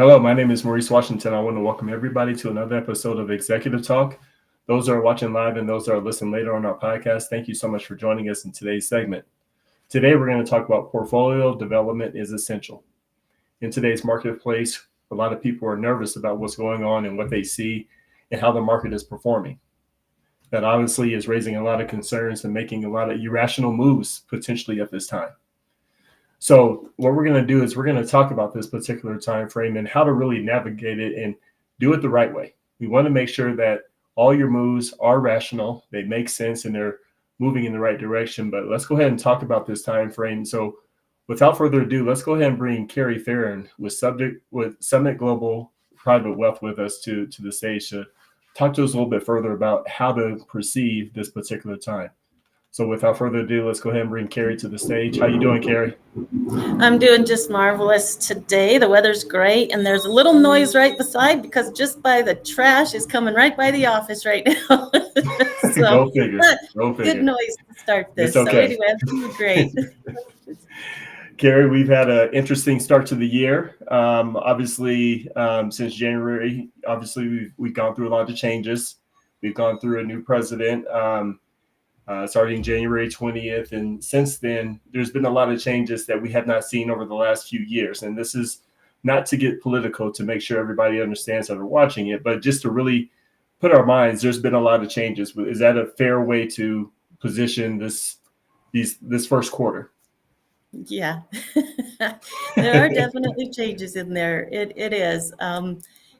Hello, my name is Maurice Washington. I want to welcome everybody to another episode of Executive Talk. Those that are watching live and those that are listening later on our podcast, thank you so much for joining us in today's segment. Today, we're going to talk about portfolio development is essential. In today's marketplace, a lot of people are nervous about what's going on and what they see and how the market is performing. That obviously is raising a lot of concerns and making a lot of irrational moves potentially at this time. So what we're going to do is we're going to talk about this particular time frame and how to really navigate it and do it the right way. We want to make sure that all your moves are rational, they make sense, and they're moving in the right direction. But let's go ahead and talk about this time frame. So without further ado, let's go ahead and bring Kerri Farren with Summit Global Private Wealth with us to the stage to talk to us a little bit further about how to perceive this particular time. So without further ado, let's go ahead and bring Kerri to the stage. How you doing, Kerri? I'm doing just marvelous today. The weather's great, and there's a little noise right beside because just by the trash is coming right by the office right now. So, Go figure. Good noise to start this. It's okay. So anyway, I'm doing great. Kerri, we've had an interesting start to the year. Obviously, since January, we've gone through a lot of changes. We've gone through a new president. Starting January 20th. And since then, there's been a lot of changes that we have not seen over the last few years. And this is not to get political, to make sure everybody understands that are watching it, but just to really put our minds, there's been a lot of changes. Is that a fair way to position this first quarter? Yeah, there are definitely changes in there. It is.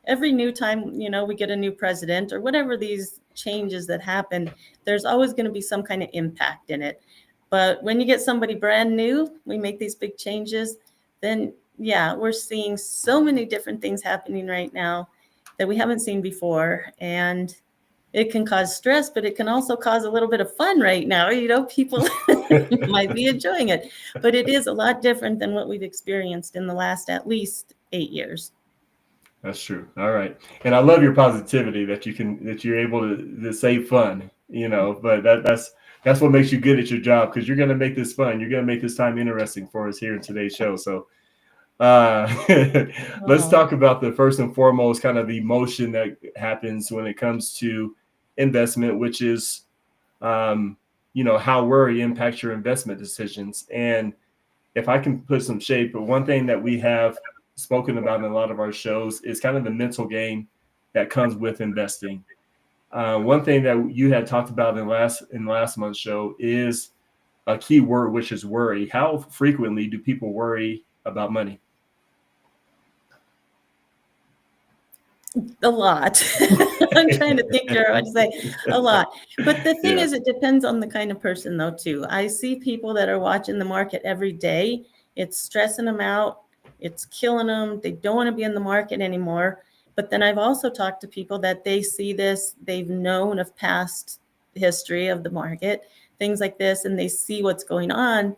Every new time, we get a new president or whatever these changes that happen, there's always going to be some kind of impact in it. But when you get somebody brand new, we make these big changes, then yeah, we're seeing so many different things happening right now that we haven't seen before. And it can cause stress, but it can also cause a little bit of fun right now. People might be enjoying it, but it is a lot different than what we've experienced in the last at least 8 years. That's true. All right. And I love your positivity that you're able to say fun, but that's what makes you good at your job, because you're going to make this fun. You're going to make this time interesting for us here in today's show. So let's talk about the first and foremost kind of the emotion that happens when it comes to investment, which is, how worry impacts your investment decisions. And if I can put some shape, but one thing that we have spoken about in a lot of our shows is kind of the mental game that comes with investing. One thing that you had talked about in last month's show is a key word, which is worry. How frequently do people worry about money? A lot. I'm trying to think here. I'd say a lot. But the thing is, it depends on the kind of person, though, too. I see people that are watching the market every day. It's stressing them out. It's killing them. They don't want to be in the market anymore. But then I've also talked to people that they see this, they've known of past history of the market, things like this, and they see what's going on,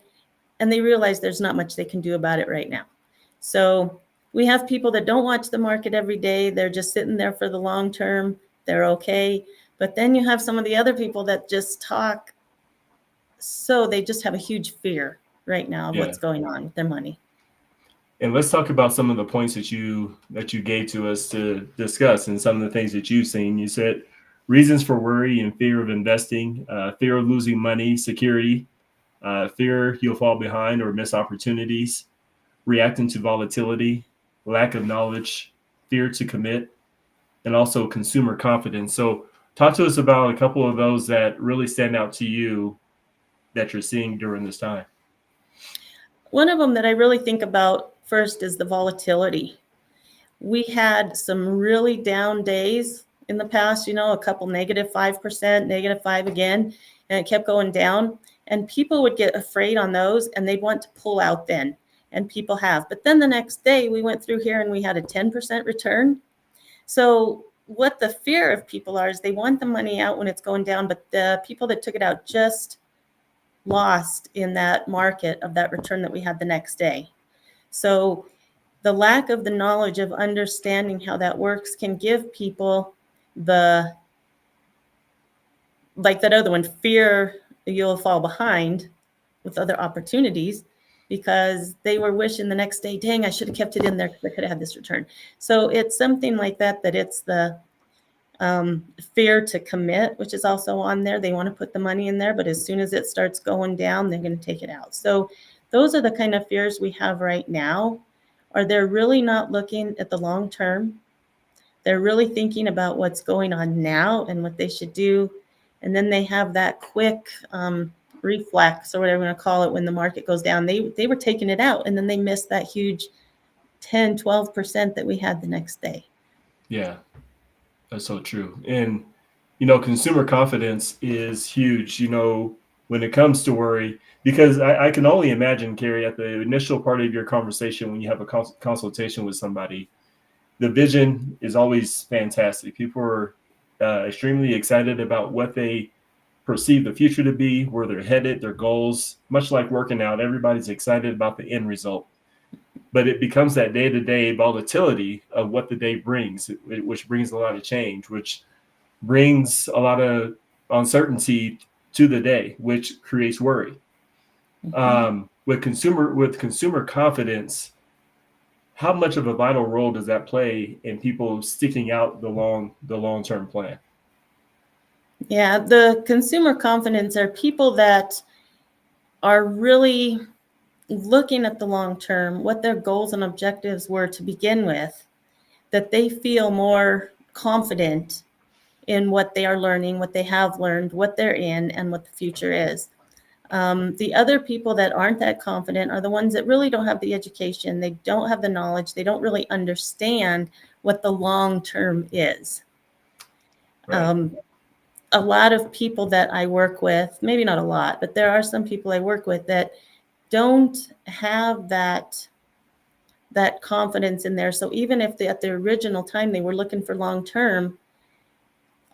and they realize there's not much they can do about it right now. So we have people that don't watch the market every day. They're just sitting there for the long term. They're okay. But then you have some of the other people that just talk. So they just have a huge fear right now of what's going on with their money. And let's talk about some of the points that you gave to us to discuss, and some of the things that you've seen. You said reasons for worry and fear of investing, fear of losing money, security, fear you'll fall behind or miss opportunities, reacting to volatility, lack of knowledge, fear to commit, and also consumer confidence. So talk to us about a couple of those that really stand out to you that you're seeing during this time. One of them that I really think about first is the volatility. We had some really down days in the past, a couple -5%, -5 again, and it kept going down. And people would get afraid on those and they'd want to pull out then. And people have. But then the next day we went through here and we had a 10% return. So what the fear of people are is they want the money out when it's going down, but the people that took it out just lost in that market of that return that we had the next day. So the lack of the knowledge of understanding how that works can give people like that other one, fear you'll fall behind with other opportunities, because they were wishing the next day, dang, I should have kept it in there because I could have had this return. So it's something like that, that it's the fear to commit, which is also on there. They want to put the money in there, but as soon as it starts going down, they're going to take it out. So those are the kind of fears we have right now. Are they're really not looking at the long term. They're really thinking about what's going on now and what they should do. And then they have that quick reflex, or whatever we're going to call it, when the market goes down. They were taking it out, and then they missed that huge 10, 12% that we had the next day. Yeah, that's so true. And, consumer confidence is huge, when it comes to worry, because I can only imagine, Kerri, at the initial part of your conversation, when you have a consultation with somebody, the vision is always fantastic. People are extremely excited about what they perceive the future to be, where they're headed, their goals. Much like working out, everybody's excited about the end result. But it becomes that day-to-day volatility of what the day brings, which brings a lot of change, which brings a lot of uncertainty to the day, which creates worry. With consumer confidence, how much of a vital role does that play in people sticking out the long-term plan? Yeah, the consumer confidence are people that are really looking at the long term, what their goals and objectives were to begin with, that they feel more confident in what they are learning, what they have learned, what they're in, and what the future is. The other people that aren't that confident are the ones that really don't have the education, they don't have the knowledge, they don't really understand what the long term is. Right. A lot of people that I work with, maybe not a lot, but there are some people I work with that don't have that confidence in there. So even if at the original time they were looking for long term,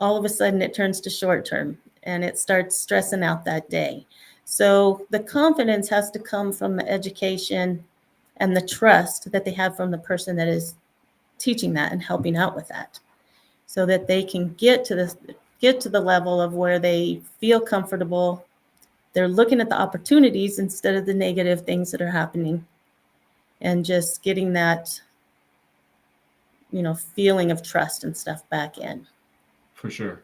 all of a sudden it turns to short term and it starts stressing out that day. So the confidence has to come from the education and the trust that they have from the person that is teaching that and helping out with that, so that they can get to the level of where they feel comfortable. They're looking at the opportunities instead of the negative things that are happening, and just getting that, feeling of trust and stuff back in. For sure.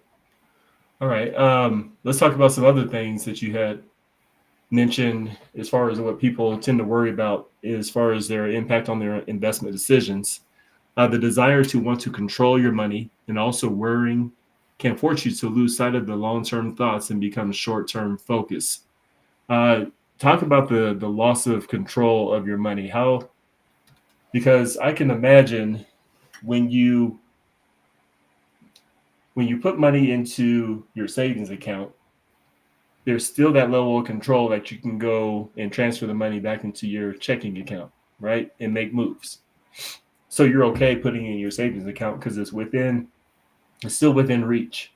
All right. Let's talk about some other things that you had mentioned as far as what people tend to worry about as far as their impact on their investment decisions. The desire to want to control your money and also worrying can force you to lose sight of the long-term thoughts and become short-term focus. Talk about the loss of control of your money. Because I can imagine when you put money into your savings account, there's still that level of control that you can go and transfer the money back into your checking account, right? And make moves. So you're okay putting in your savings account because it's still within reach.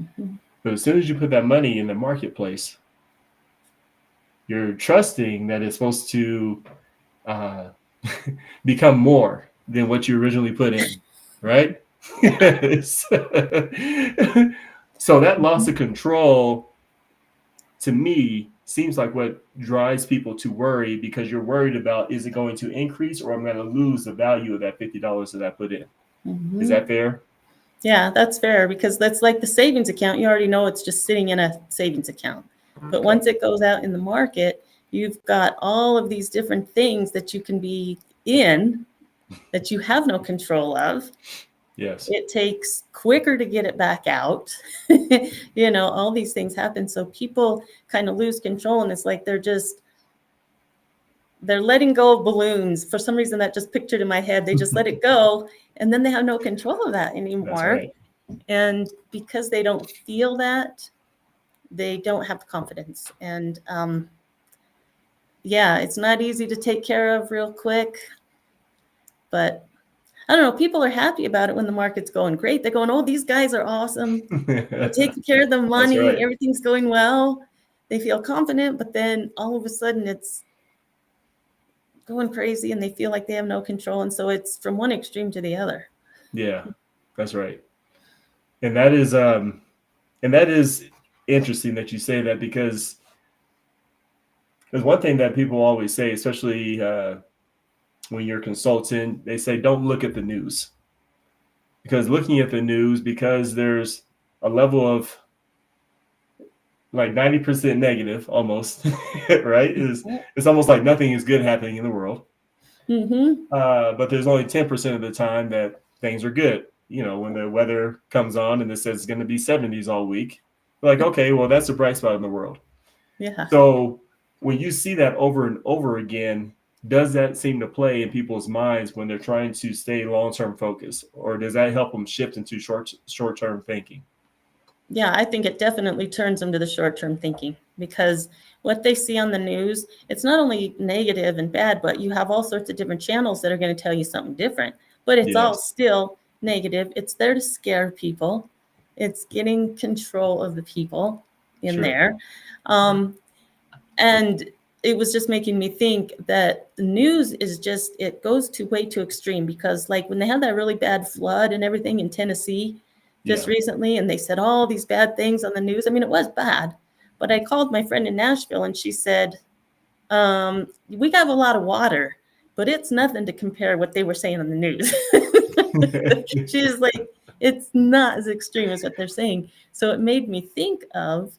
Mm-hmm. But as soon as you put that money in the marketplace, you're trusting that it's supposed to become more than what you originally put in, right? So that loss of control, to me, seems like what drives people to worry, because you're worried about, is it going to increase or I'm going to lose the value of that $50 that I put in? Mm-hmm. Is that fair? Yeah, that's fair, because that's like the savings account. You already know it's just sitting in a savings account. But once it goes out in the market, you've got all of these different things that you can be in that you have no control of. Yes. It takes quicker to get it back out. All these things happen. So people kind of lose control, and it's like they're letting go of balloons. For some reason, that just pictured in my head. They just let it go, and then they have no control of that anymore. That's right. And because they don't feel that, they don't have the confidence. And it's not easy to take care of real quick. But I don't know, people are happy about it when the market's going great. They're going, oh, these guys are awesome. They're taking care of the money. Right. Everything's going well. They feel confident, but then all of a sudden it's going crazy and they feel like they have no control. And so it's from one extreme to the other. Yeah, that's right. And that is interesting that you say that, because there's one thing that people always say, especially when you're consulting, they say, don't look at the news. Because looking at the news, because there's a level of like 90% negative almost, right? It's almost like nothing is good happening in the world. Mm-hmm. But there's only 10% of the time that things are good. You know, when the weather comes on and it says it's going to be 70s all week, like, okay, well, that's a bright spot in the world. Yeah. So when you see that over and over again, does that seem to play in people's minds when they're trying to stay long-term focused, or does that help them shift into short-term thinking? Yeah, I think it definitely turns them to the short-term thinking, because what they see on the news, it's not only negative and bad, but you have all sorts of different channels that are going to tell you something different, but it's all Yes, still negative. It's there to scare people. It's getting control of the people in sure. there. Um, and it was just making me think that the news is just, it goes to way too extreme, because like when they had that really bad flood and everything in Tennessee just Yeah. recently, and they said all these bad things on the news. I mean, it was bad, but I called my friend in Nashville and she said, we have a lot of water, but it's nothing to compare what they were saying on the news. She's like, it's not as extreme as what they're saying. So it made me think of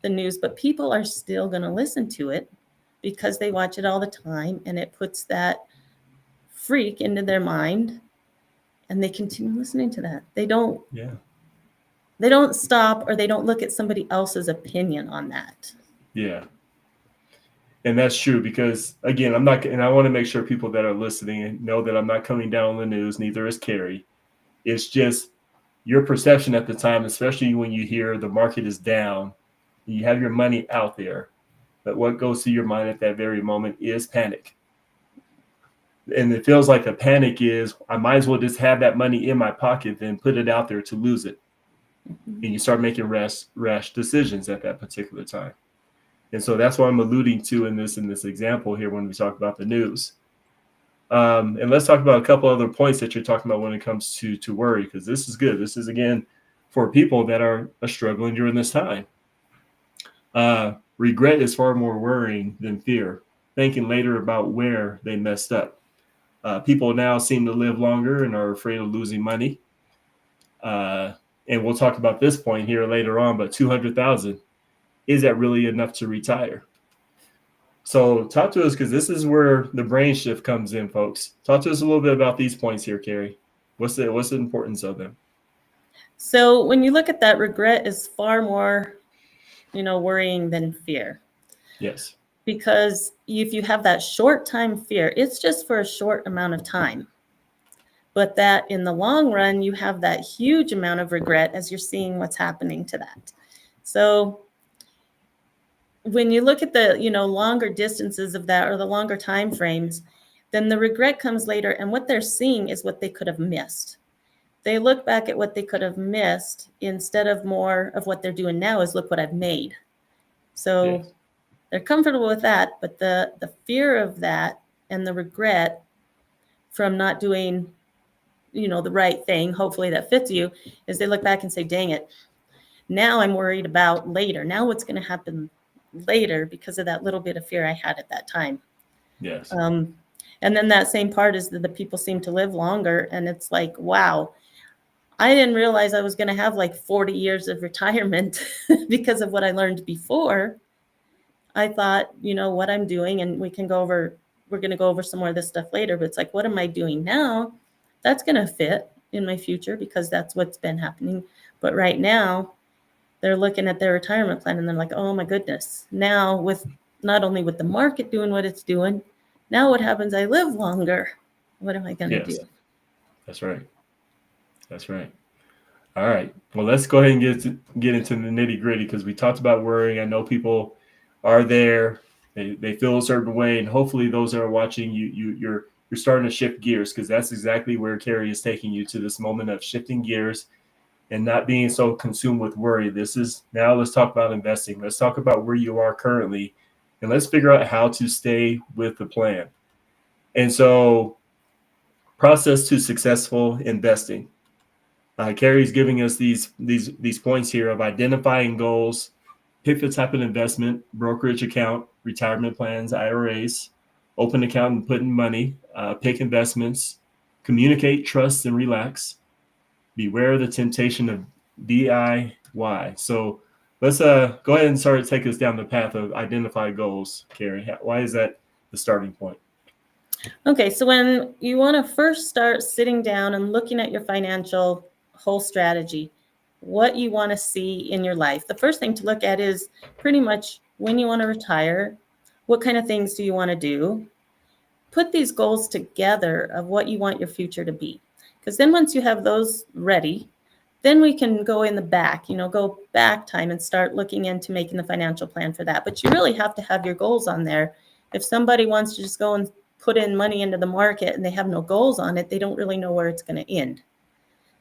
the news, but people are still going to listen to it because they watch it all the time, and it puts that freak into their mind, and they continue listening to that. Yeah. They don't stop, or they don't look at somebody else's opinion on that. Yeah. And that's true because, again, I'm not, and I want to make sure people that are listening know that I'm not coming down on the news, neither is Kerri. It's just your perception at the time, especially when you hear the market is down, you have your money out there, but what goes through your mind at that very moment is panic. And it feels like the panic is, I might as well just have that money in my pocket than put it out there to lose it. And you start making rash decisions at that particular time. And so that's what I'm alluding to in this example here when we talk about the news. And let's talk about a couple other points that you're talking about when it comes to worry, because this is good. This is, again, for people that are struggling during this time. Regret is far more worrying than fear, thinking later about where they messed up. People now seem to live longer and are afraid of losing money. And we'll talk about this point here later on, but 200,000, is that really enough to retire? So talk to us, because this is where the brain shift comes in, folks. Talk to us a little bit about these points here, Kerri. What's the importance of them? So when you look at that, regret is far more, worrying than fear. Yes. Because if you have that short time fear, it's just for a short amount of time. But that in the long run, you have that huge amount of regret as you're seeing what's happening to that. So when you look at the, longer distances of that, or the longer time frames, then the regret comes later. And what they're seeing is what they could have missed. They look back at what they could have missed instead of more of what they're doing now is, look what I've made. So Yes. they're comfortable with that, but the fear of that and the regret from not doing, the right thing, hopefully that fits you, is they look back and say, dang it, now I'm worried about later. Now what's going to happen later because of that little bit of fear I had at that time. Yes. And then that same part is that the people seem to live longer, and it's like, wow, I didn't realize I was going to have like 40 years of retirement because of what I learned before. I thought, what I'm doing, and we're going to go over some more of this stuff later, but it's like, what am I doing now? That's going to fit in my future because that's what's been happening. But right now, they're looking at their retirement plan and they're like, oh my goodness. Now, with not only with the market doing what it's doing, now what happens? I live longer. What am I going to Yes. do? That's right. That's right. All right. Well, let's go ahead and get into the nitty gritty, because we talked about worrying. I know people are there. They feel a certain way, and hopefully those that are watching you're starting to shift gears, because that's exactly where Kerri is taking you, to this moment of shifting gears and not being so consumed with worry. Now let's talk about investing. Let's talk about where you are currently, and let's figure out how to stay with the plan. And so, process to successful investing. Kerri's giving us these points here of identifying goals, pick the type of investment, brokerage account, retirement plans, IRAs, open account and put in money, pick investments, communicate, trust, and relax. Beware of the temptation of DIY. So let's go ahead and start to take us down the path of identify goals, Kerri. Why is that the starting point? Okay, so when you want to first start sitting down and looking at your financial whole strategy, what you want to see in your life, the first thing to look at is pretty much when you want to retire, what kind of things do you want to do? Put these goals together of what you want your future to be. Because then once you have those ready, then we can go in the back, go back time and start looking into making the financial plan for that. But you really have to have your goals on there. If somebody wants to just go and put in money into the market and they have no goals on it, they don't really know where it's going to end.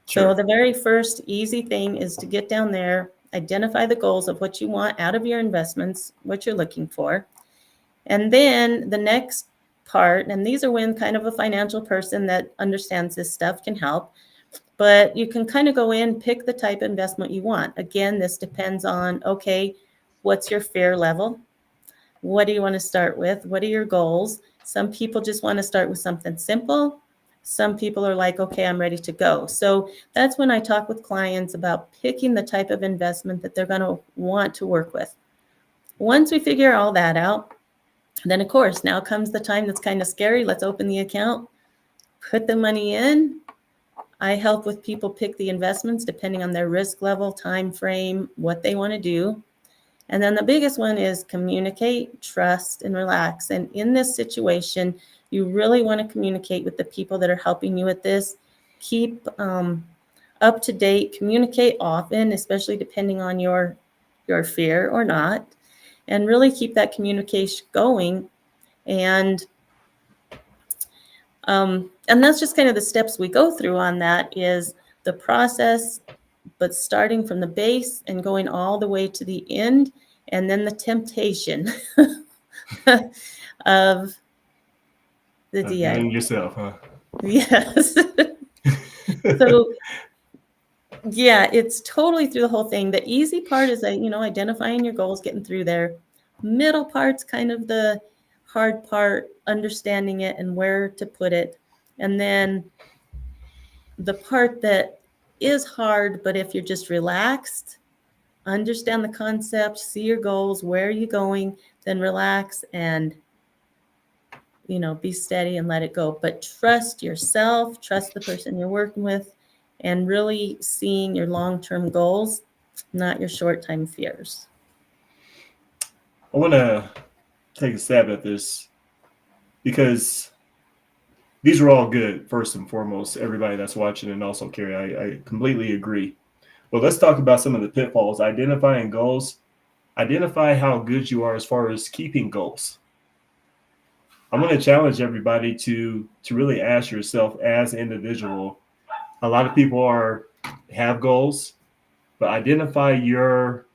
Sure. So the very first easy thing is to get down there, identify the goals of what you want out of your investments, what you're looking for. And then the next part, and these are when kind of a financial person that understands this stuff can help, but you can kind of go in, pick the type of investment you want. Again, this depends on, okay, what's your fear level? What do you want to start with? What are your goals? Some people just want to start with something simple. Some people are like, okay, I'm ready to go. So that's when I talk with clients about picking the type of investment that they're going to want to work with. Once we figure all that out, then of course, now comes the time that's kind of scary. Let's open the account, put the money in. I help with people pick the investments depending on their risk level, time frame, what they want to do. And then the biggest one is communicate, trust, and relax. And in this situation, you really want to communicate with the people that are helping you with this. Keep up to date, communicate often, especially depending on your fear or not, and really keep that communication going. And that's just kind of the steps we go through on that is the process, but starting from the base and going all the way to the end, and then the temptation of the DIY. Doing yourself, huh? Yes. So yeah, it's totally through the whole thing. The easy part is that, identifying your goals, getting through there. Middle part's kind of the hard part, understanding it and where to put it. And then the part that is hard, but if you're just relaxed, understand the concept, see your goals, where are you going, then relax and, be steady and let it go. But trust yourself, trust the person you're working with, and really seeing your long-term goals, not your short-time fears. I want to take a stab at this because these are all good, first and foremost, everybody that's watching, and also Kerri, I completely agree. But let's talk about some of the pitfalls. Identifying goals. Identify how good you are as far as keeping goals. I'm going to challenge everybody to really ask yourself as an individual. A lot of people have goals, but identify your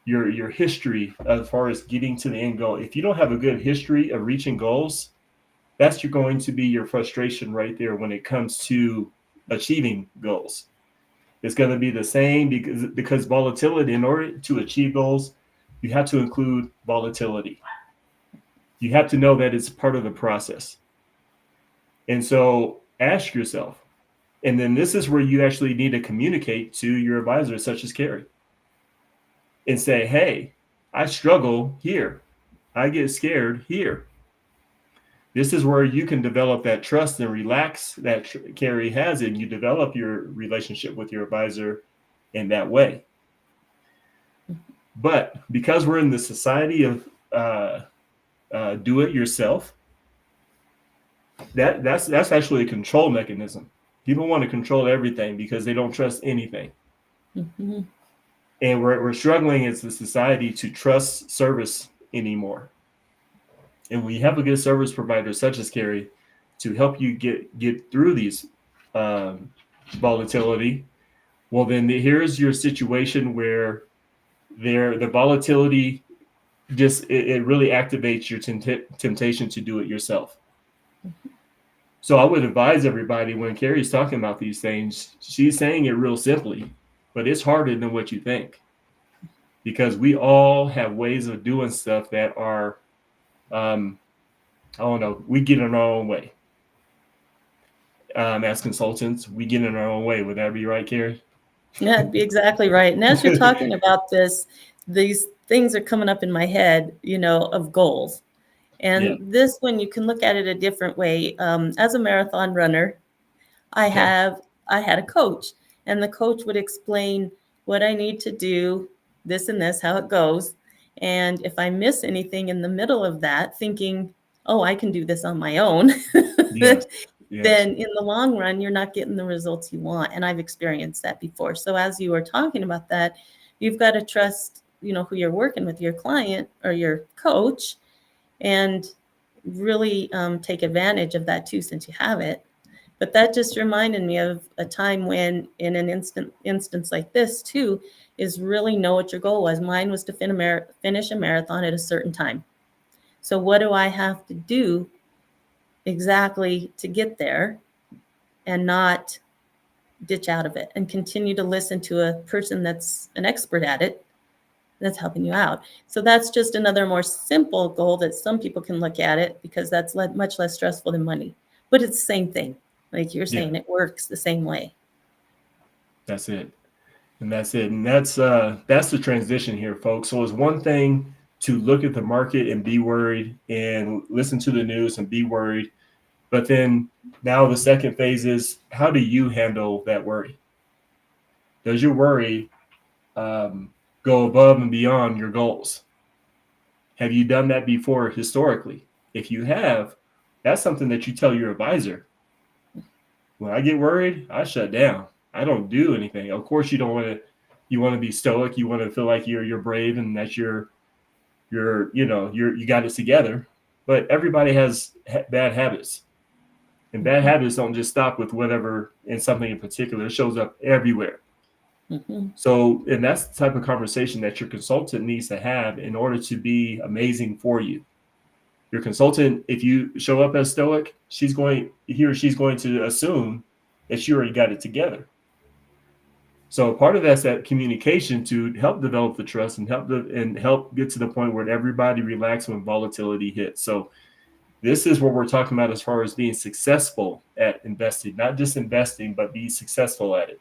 history as far as getting to the end goal. If you don't have a good history of reaching goals, that's going to be your frustration right there when it comes to achieving goals. It's going to be the same because volatility, in order to achieve goals, you have to include volatility. You have to know that it's part of the process. And so ask yourself, and then this is where you actually need to communicate to your advisor, such as Kerri, and say, hey, I struggle here. I get scared here. This is where you can develop that trust and relax that Kerri has it. And you develop your relationship with your advisor in that way. But because we're in the society of do it yourself, that's actually a control mechanism. People want to control everything because they don't trust anything. Mm-hmm. And we're struggling as a society to trust service anymore. And we have a good service provider such as Kerri to help you get through these volatility. Well, then here's your situation where the volatility just it really activates your temptation to do it yourself. Mm-hmm. So I would advise everybody when Kerri's talking about these things, she's saying it real simply, but it's harder than what you think. because we all have ways of doing stuff that are, I don't know, we get in our own way. As consultants, we get in our own way. Would that be right, Kerri? Yeah, that'd be exactly right. And as you're talking about this, these things are coming up in my head, of goals. Yeah. And this one, you can look at it a different way. As a marathon runner, I Okay. had a coach, and the coach would explain what I need to do, this and this, how it goes. And if I miss anything in the middle of that, thinking, oh, I can do this on my own, Yes. Yes. then in the long run, you're not getting the results you want. And I've experienced that before. So as you were talking about that, you've got to trust, who you're working with, your client or your coach, and really take advantage of that too, since you have it. But that just reminded me of a time when, in an instance like this too, is really know what your goal was. Mine was to finish a marathon at a certain time. So what do I have to do exactly to get there, and not ditch out of it, and continue to listen to a person that's an expert at it, that's helping you out. So that's just another more simple goal that some people can look at it, because that's much less stressful than money. But it's the same thing. Like you're saying, it works the same way. That's it. And that's it. And that's the transition here, folks. So it's one thing to look at the market and be worried, and listen to the news and be worried. But then now the second phase is, how do you handle that worry? Does your worry go above and beyond your goals? Have you done that before historically? If you have, that's something that you tell your advisor. When I get worried, I shut down. I don't do anything. Of course, you don't want to. You want to be stoic. You want to feel like you're brave and that you got it together. But everybody has bad habits, and bad habits don't just stop with whatever in something in particular. It shows up everywhere. Mm-hmm. So, and that's the type of conversation that your consultant needs to have in order to be amazing for you. Your consultant, if you show up as stoic, he or she's going to assume that you already got it together. So part of that's that communication to help develop the trust and help get to the point where everybody relax when volatility hits. So this is what we're talking about as far as being successful at investing, not just investing, but be successful at it.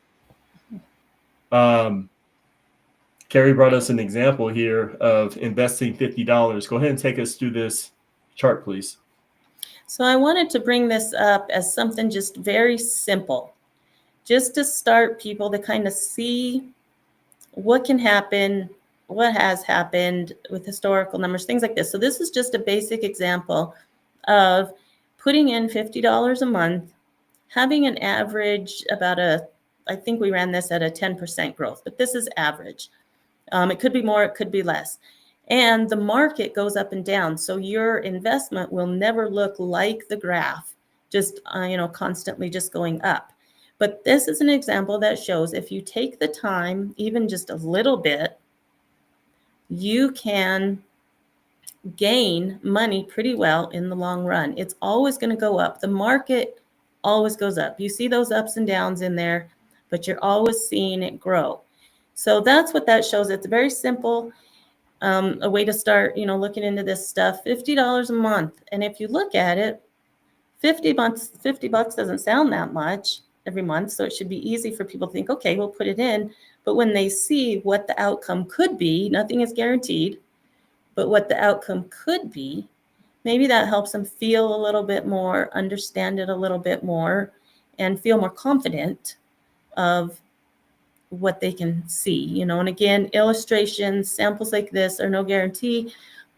Kerri brought us an example here of investing $50. Go ahead and take us through this chart, please. So I wanted to bring this up as something just very simple, just to start people to kind of see what can happen, what has happened with historical numbers, things like this. So this is just a basic example of putting in $50 a month, having an average I think we ran this at a 10% growth, but this is average. It could be more, it could be less. And the market goes up and down. So your investment will never look like the graph, just, constantly just going up. But this is an example that shows if you take the time, even just a little bit, you can gain money pretty well in the long run. It's always going to go up. The market always goes up. You see those ups and downs in there, but you're always seeing it grow. So that's what that shows. It's very simple. A way to start, looking into this stuff. $50 a month. And if you look at it, $50 doesn't sound that much every month. So it should be easy for people to think, okay, we'll put it in. But when they see what the outcome could be, nothing is guaranteed, but what the outcome could be, maybe that helps them feel a little bit more, understand it a little bit more, and feel more confident of what they can see, and again, illustrations, samples like this are no guarantee,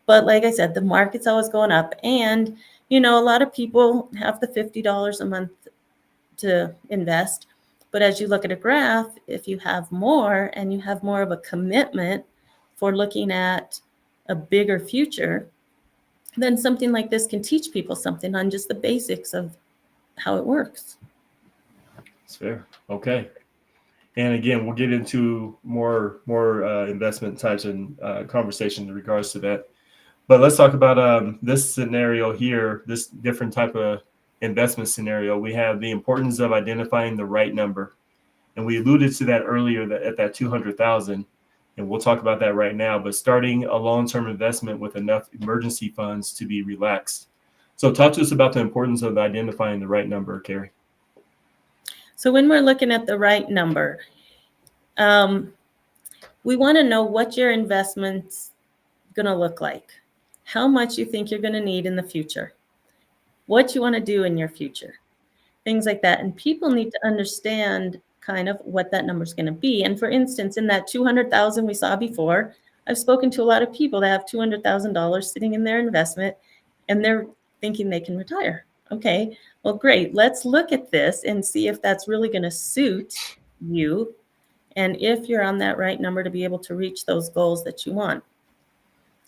but like I said, the market's always going up, and a lot of people have the $50 a month to invest, but as you look at a graph, if you have more and you have more of a commitment for looking at a bigger future, then something like this can teach people something on just the basics of how it works. That's fair. Okay. And again, we'll get into more investment types and conversation in regards to that. But let's talk about this scenario here, this different type of investment scenario. We have the importance of identifying the right number. And we alluded to that earlier at that 200,000. And we'll talk about that right now, but starting a long-term investment with enough emergency funds to be relaxed. So talk to us about the importance of identifying the right number, Kerri. So when we're looking at the right number, we want to know what your investment's going to look like, how much you think you're going to need in the future, what you want to do in your future, things like that. And people need to understand kind of what that number is going to be. And for instance, in that 200,000 we saw before, I've spoken to a lot of people that have $200,000 sitting in their investment and they're thinking they can retire. Okay, well, great. Let's look at this and see if that's really going to suit you and if you're on that right number to be able to reach those goals that you want.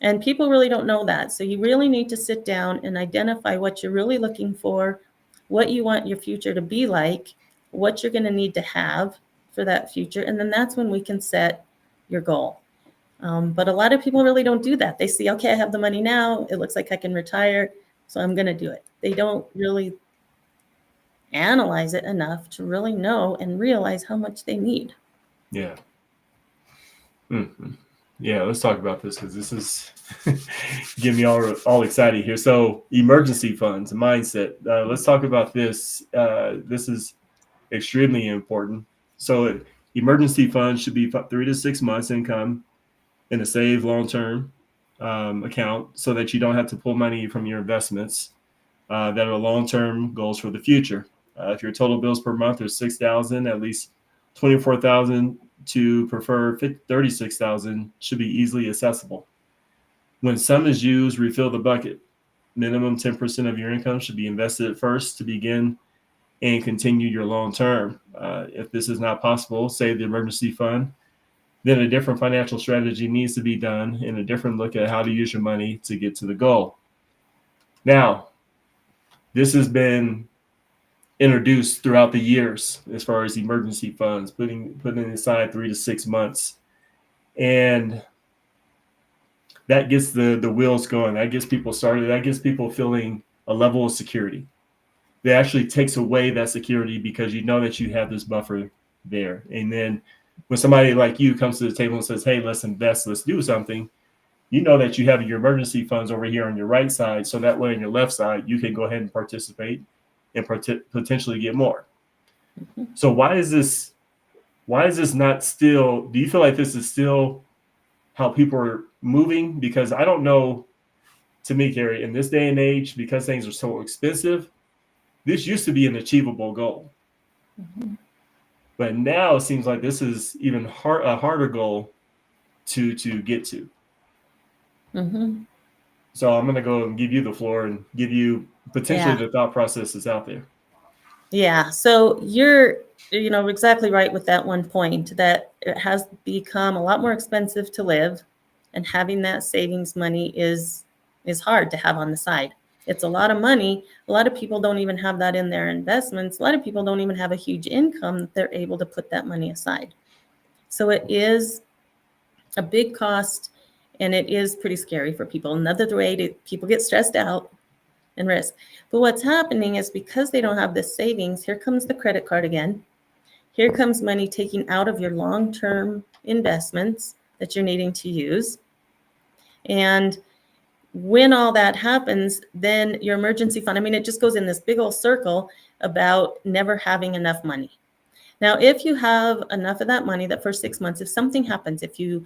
And people really don't know that. So you really need to sit down and identify what you're really looking for, what you want your future to be like, what you're going to need to have for that future. And then that's when we can set your goal. But a lot of people really don't do that. They see, okay, I have the money now. It looks like I can retire, so I'm going to do it. They don't really analyze it enough to really know and realize how much they need. Yeah. Mm-hmm. Yeah, let's talk about this because this is getting me all excited here. So emergency funds, mindset. Let's talk about this. This is extremely important. So emergency funds should be 3 to 6 months income in a save long-term account so that you don't have to pull money from your investments that are long-term goals for the future. If your total bills per month are $6,000, at least $24,000 to prefer 36,000 should be easily accessible. When some is used, refill the bucket. Minimum 10% of your income should be invested first to begin and continue your long term. If this is not possible, save the emergency fund. Then a different financial strategy needs to be done and a different look at how to use your money to get to the goal. Now, this has been introduced throughout the years as far as emergency funds, putting aside 3 to 6 months. And that gets the wheels going. That gets people started. That gets people feeling a level of security. That actually takes away that security because you know that you have this buffer there. And then when somebody like you comes to the table and says, hey, let's invest, let's do something, you know that you have your emergency funds over here on your right side. So that way on your left side, you can go ahead and participate and potentially get more. Mm-hmm. So why is this not still, do you feel like this is still how people are moving? Because I don't know, to me, Kerri, in this day and age, because things are so expensive, this used to be an achievable goal. Mm-hmm. But now it seems like this is even a harder goal to get to. Mm-hmm. So I'm going to go and give you the floor and give you potentially the thought processes out there. Yeah. So you're, exactly right with that one point, that it has become a lot more expensive to live, and having that savings money is hard to have on the side. It's a lot of money. A lot of people don't even have that in their investments. A lot of people don't even have a huge income that they're able to put that money aside. So it is a big cost, and it is pretty scary for people. Another way people get stressed out and risk. But what's happening is because they don't have this savings, here comes the credit card again. Here comes money taking out of your long-term investments that you're needing to use. And when all that happens, then your emergency fund, it just goes in this big old circle about never having enough money. Now, if you have enough of that money, that first 6 months, if something happens, if you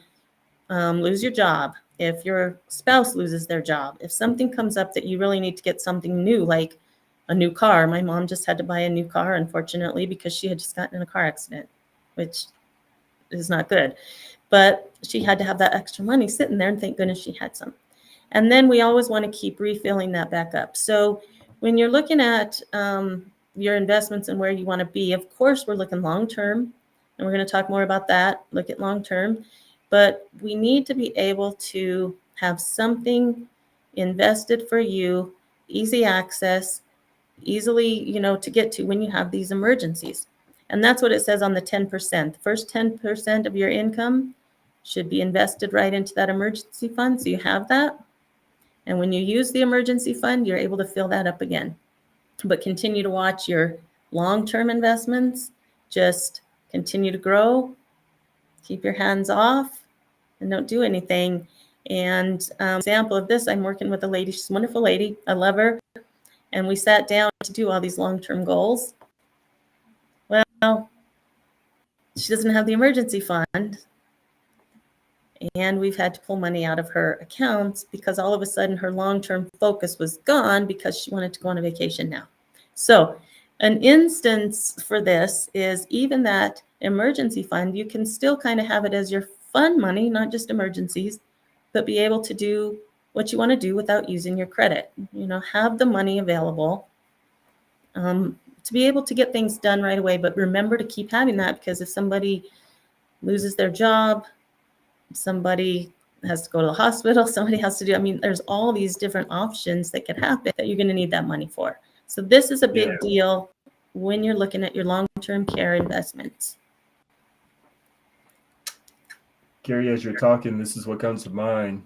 lose your job, if your spouse loses their job, if something comes up that you really need to get something new, like a new car. My mom just had to buy a new car, unfortunately, because she had just gotten in a car accident, which is not good. But she had to have that extra money sitting there, and thank goodness she had some. And then we always want to keep refilling that back up. So when you're looking at your investments and where you want to be, of course, we're looking long-term, and we're going to talk more about that, look at long-term. But we need to be able to have something invested for you, easy access, easily, to get to when you have these emergencies. And that's what it says on the 10%. The first 10% of your income should be invested right into that emergency fund. So you have that. And when you use the emergency fund, you're able to fill that up again. But continue to watch your long-term investments. Just continue to grow. Keep your hands off. and don't do anything. And example of this, I'm working with a lady. She's a wonderful lady. I love her. And we sat down to do all these long-term goals. Well, she doesn't have the emergency fund. And we've had to pull money out of her accounts because all of a sudden her long-term focus was gone because she wanted to go on a vacation now. So an instance for this is even that emergency fund, you can still kind of have it as your fun money, not just emergencies, but be able to do what you want to do without using your credit. Have the money available to be able to get things done right away. But remember to keep having that, because if somebody loses their job, somebody has to go to the hospital, somebody has to do, there's all these different options that could happen that you're going to need that money for. So this is a big deal when you're looking at your long-term care investments. Kerri, as you're talking, this is what comes to mind.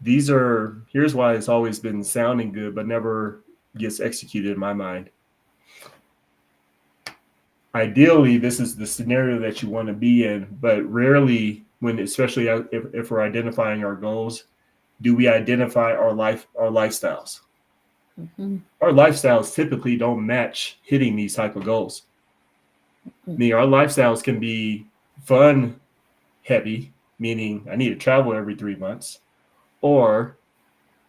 Here's why it's always been sounding good, but never gets executed in my mind. Ideally, this is the scenario that you want to be in, but rarely, especially if we're identifying our goals, do we identify our lifestyles. Mm-hmm. Our lifestyles typically don't match hitting these type of goals. Mm-hmm. Our lifestyles can be fun heavy, meaning I need to travel every 3 months, or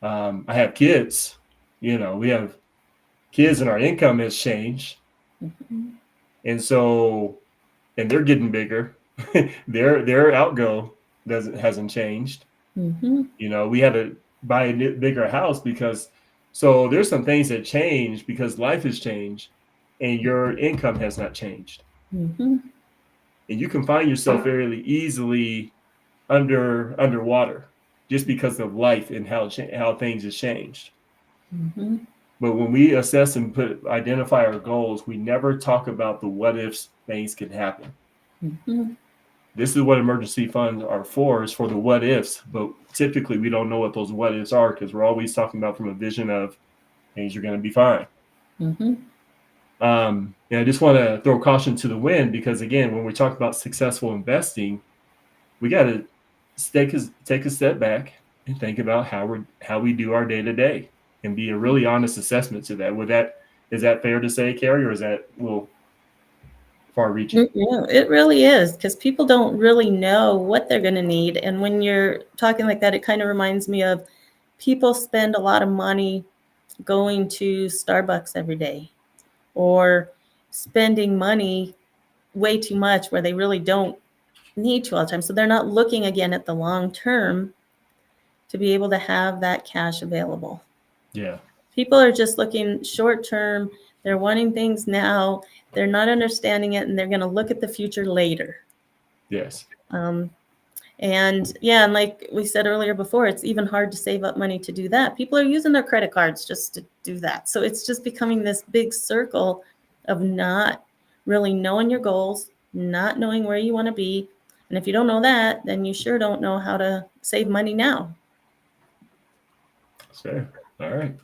I have kids. We have kids and our income has changed. Mm-hmm. And they're getting bigger. their outgo hasn't changed. Mm-hmm. We had to buy a bigger house so there's some things that change because life has changed and your income has not changed. Mm-hmm. And you can find yourself fairly easily underwater just because of life and how things have changed. Mm-hmm. But when we assess and identify our goals, we never talk about the what ifs things can happen. Mm-hmm. This is what emergency funds are for, is for the what ifs. But typically we don't know what those what ifs are because we're always talking about from a vision of things are going to be fine. Mm-hmm. And I just want to throw caution to the wind because, again, when we talk about successful investing, we got to take a step back and think about how we do our day to day and be a really honest assessment to that. Is that fair to say, Kerri, or is that a little far-reaching? Yeah, it really is, because people don't really know what they're going to need. And when you're talking like that, it kind of reminds me of people spend a lot of money going to Starbucks every day, or spending money way too much where they really don't need to all the time. So they're not looking again at the long term to be able to have that cash available. Yeah. People are just looking short term. They're wanting things now. They're not understanding it, and they're going to look at the future later. Yes. And like we said earlier before, it's even hard to save up money to do that. People are using their credit cards just to do that. So it's just becoming this big circle of not really knowing your goals, not knowing where you want to be. And if you don't know that, then you sure don't know how to save money now. Sure. All right.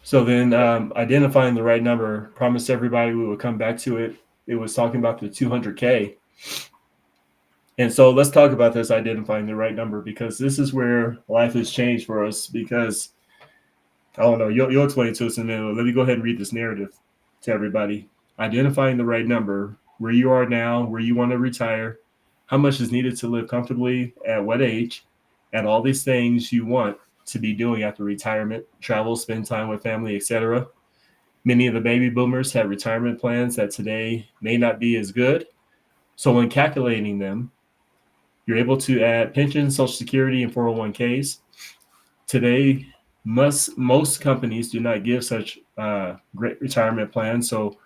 So then identifying the right number, promised everybody we would come back to it. It was talking about the 200K. And so let's talk about this, identifying the right number, because this is where life has changed for us. Because, I don't know, you'll explain it to us in a minute. Let me go ahead and read this narrative to everybody. Identifying the right number, where you are now, where you want to retire, how much is needed to live comfortably, at what age, and all these things you want to be doing after retirement: travel, spend time with family, etc. Many of the baby boomers have retirement plans that today may not be as good. So when calculating them, you're able to add pensions, Social Security, and 401ks. Today, most companies do not give such great retirement plans, so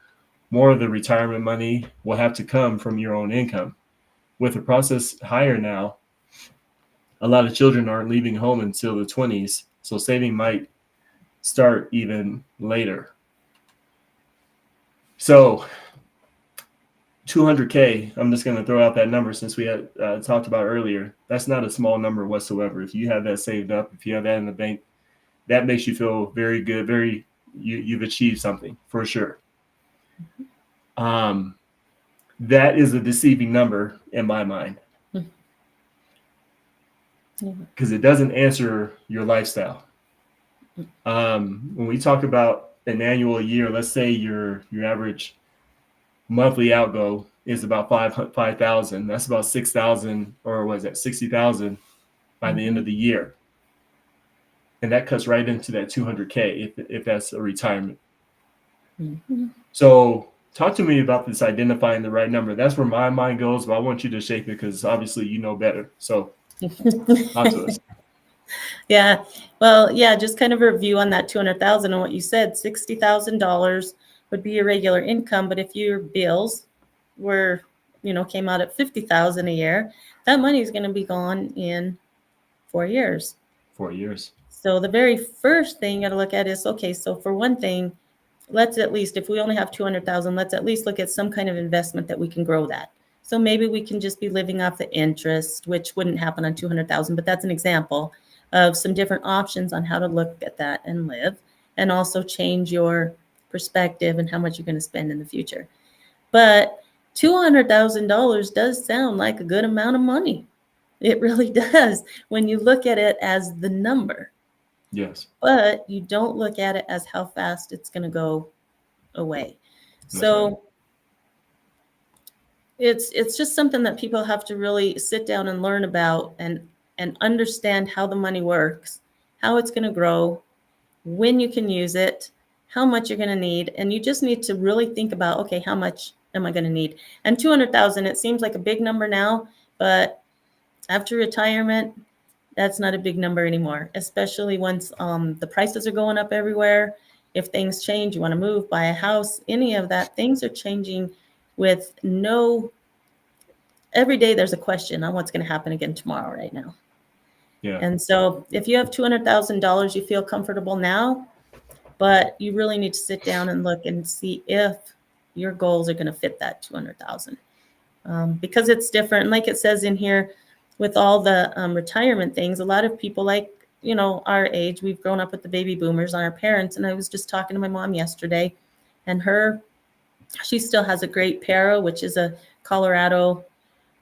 more of the retirement money will have to come from your own income. With the process higher now, a lot of children aren't leaving home until the 20s, so saving might start even later. So 200K, I'm just going to throw out that number since we had talked about earlier. That's not a small number whatsoever. If you have that saved up, if you have that in the bank, that makes you feel very good. You've achieved something for sure. That is a deceiving number in my mind. because it doesn't answer your lifestyle. When we talk about an annual year, let's say your average monthly outgo is about 5,000. That's about 6,000, or was that 60,000 by the end of the year, and that cuts right into that 200K if that's a retirement. So talk to me about this identifying the right number. That's where my mind goes, but I want you to shape it because obviously you know better. So talk to us. Yeah. Well, yeah, just kind of a review on that 200,000 and what you said, $60,000 would be your regular income. But if your bills were, came out at 50,000 a year, that money is going to be gone in 4 years. 4 years. So the very first thing you got to look at is, okay, so for one thing, let's at least, if we only have 200,000, let's at least look at some kind of investment that we can grow that. So maybe we can just be living off the interest, which wouldn't happen on 200,000, but that's an example of some different options on how to look at that and live, and also change your perspective and how much you're going to spend in the future. But $200,000 does sound like a good amount of money. It really does when you look at it as the number. Yes. But you don't look at it as how fast it's going to go away. That's so right. it's just something that people have to really sit down and learn about and understand how the money works, how it's going to grow, when you can use it, how much you're going to need. And you just need to really think about, okay, how much am I going to need? And 200,000, it seems like a big number now, but after retirement, that's not a big number anymore, especially once the prices are going up everywhere. If things change, you want to move, buy a house, any of that, things are changing with every day there's a question on what's going to happen again tomorrow right now. Yeah. And so if you have $200,000, you feel comfortable now, but you really need to sit down and look and see if your goals are going to fit that 200,000, because it's different. Like it says in here, with all the retirement things, a lot of people like, our age, we've grown up with the baby boomers on our parents. And I was just talking to my mom yesterday, and she still has a great PARA, which is a Colorado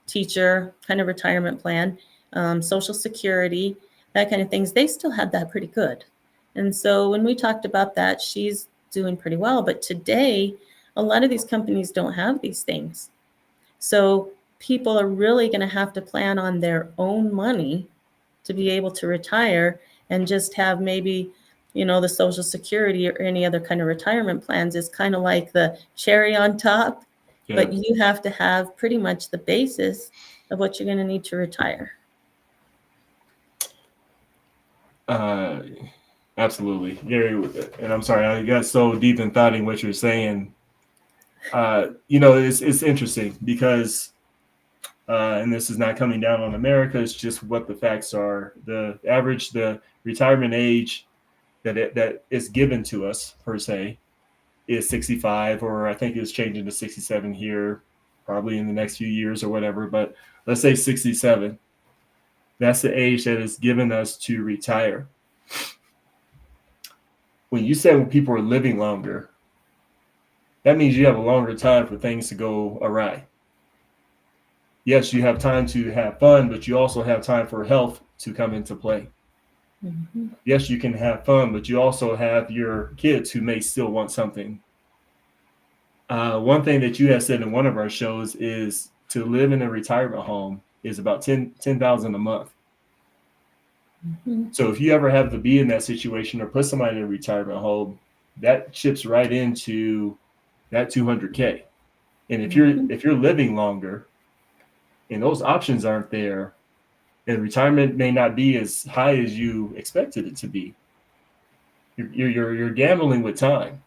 teacher kind of retirement plan, Social Security, that kind of things. They still had that pretty good. And so when we talked about that, she's doing pretty well. But today, a lot of these companies don't have these things. So people are really going to have to plan on their own money to be able to retire, and just have maybe, the Social Security or any other kind of retirement plans is kind of like the cherry on top. Yeah. But you have to have pretty much the basis of what you're going to need to retire. Absolutely, Gary. And I'm sorry, I got so deep in thought in what you're saying. It's interesting because, and this is not coming down on America, it's just what the facts are. The retirement age that is given to us per se is 65, or I think it's changing to 67 here, probably in the next few years or whatever. But let's say 67. That's the age that is given us to retire. When you say when people are living longer, that means you have a longer time for things to go awry. Yes, you have time to have fun, but you also have time for health to come into play. Mm-hmm. Yes, you can have fun, but you also have your kids who may still want something. One thing that you have said in one of our shows is to live in a retirement home is about $10,000 a month. Mm-hmm. So if you ever have to be in that situation or put somebody in a retirement home, that chips right into that 200K. And if you're living longer and those options aren't there, and retirement may not be as high as you expected it to be, you're gambling with time.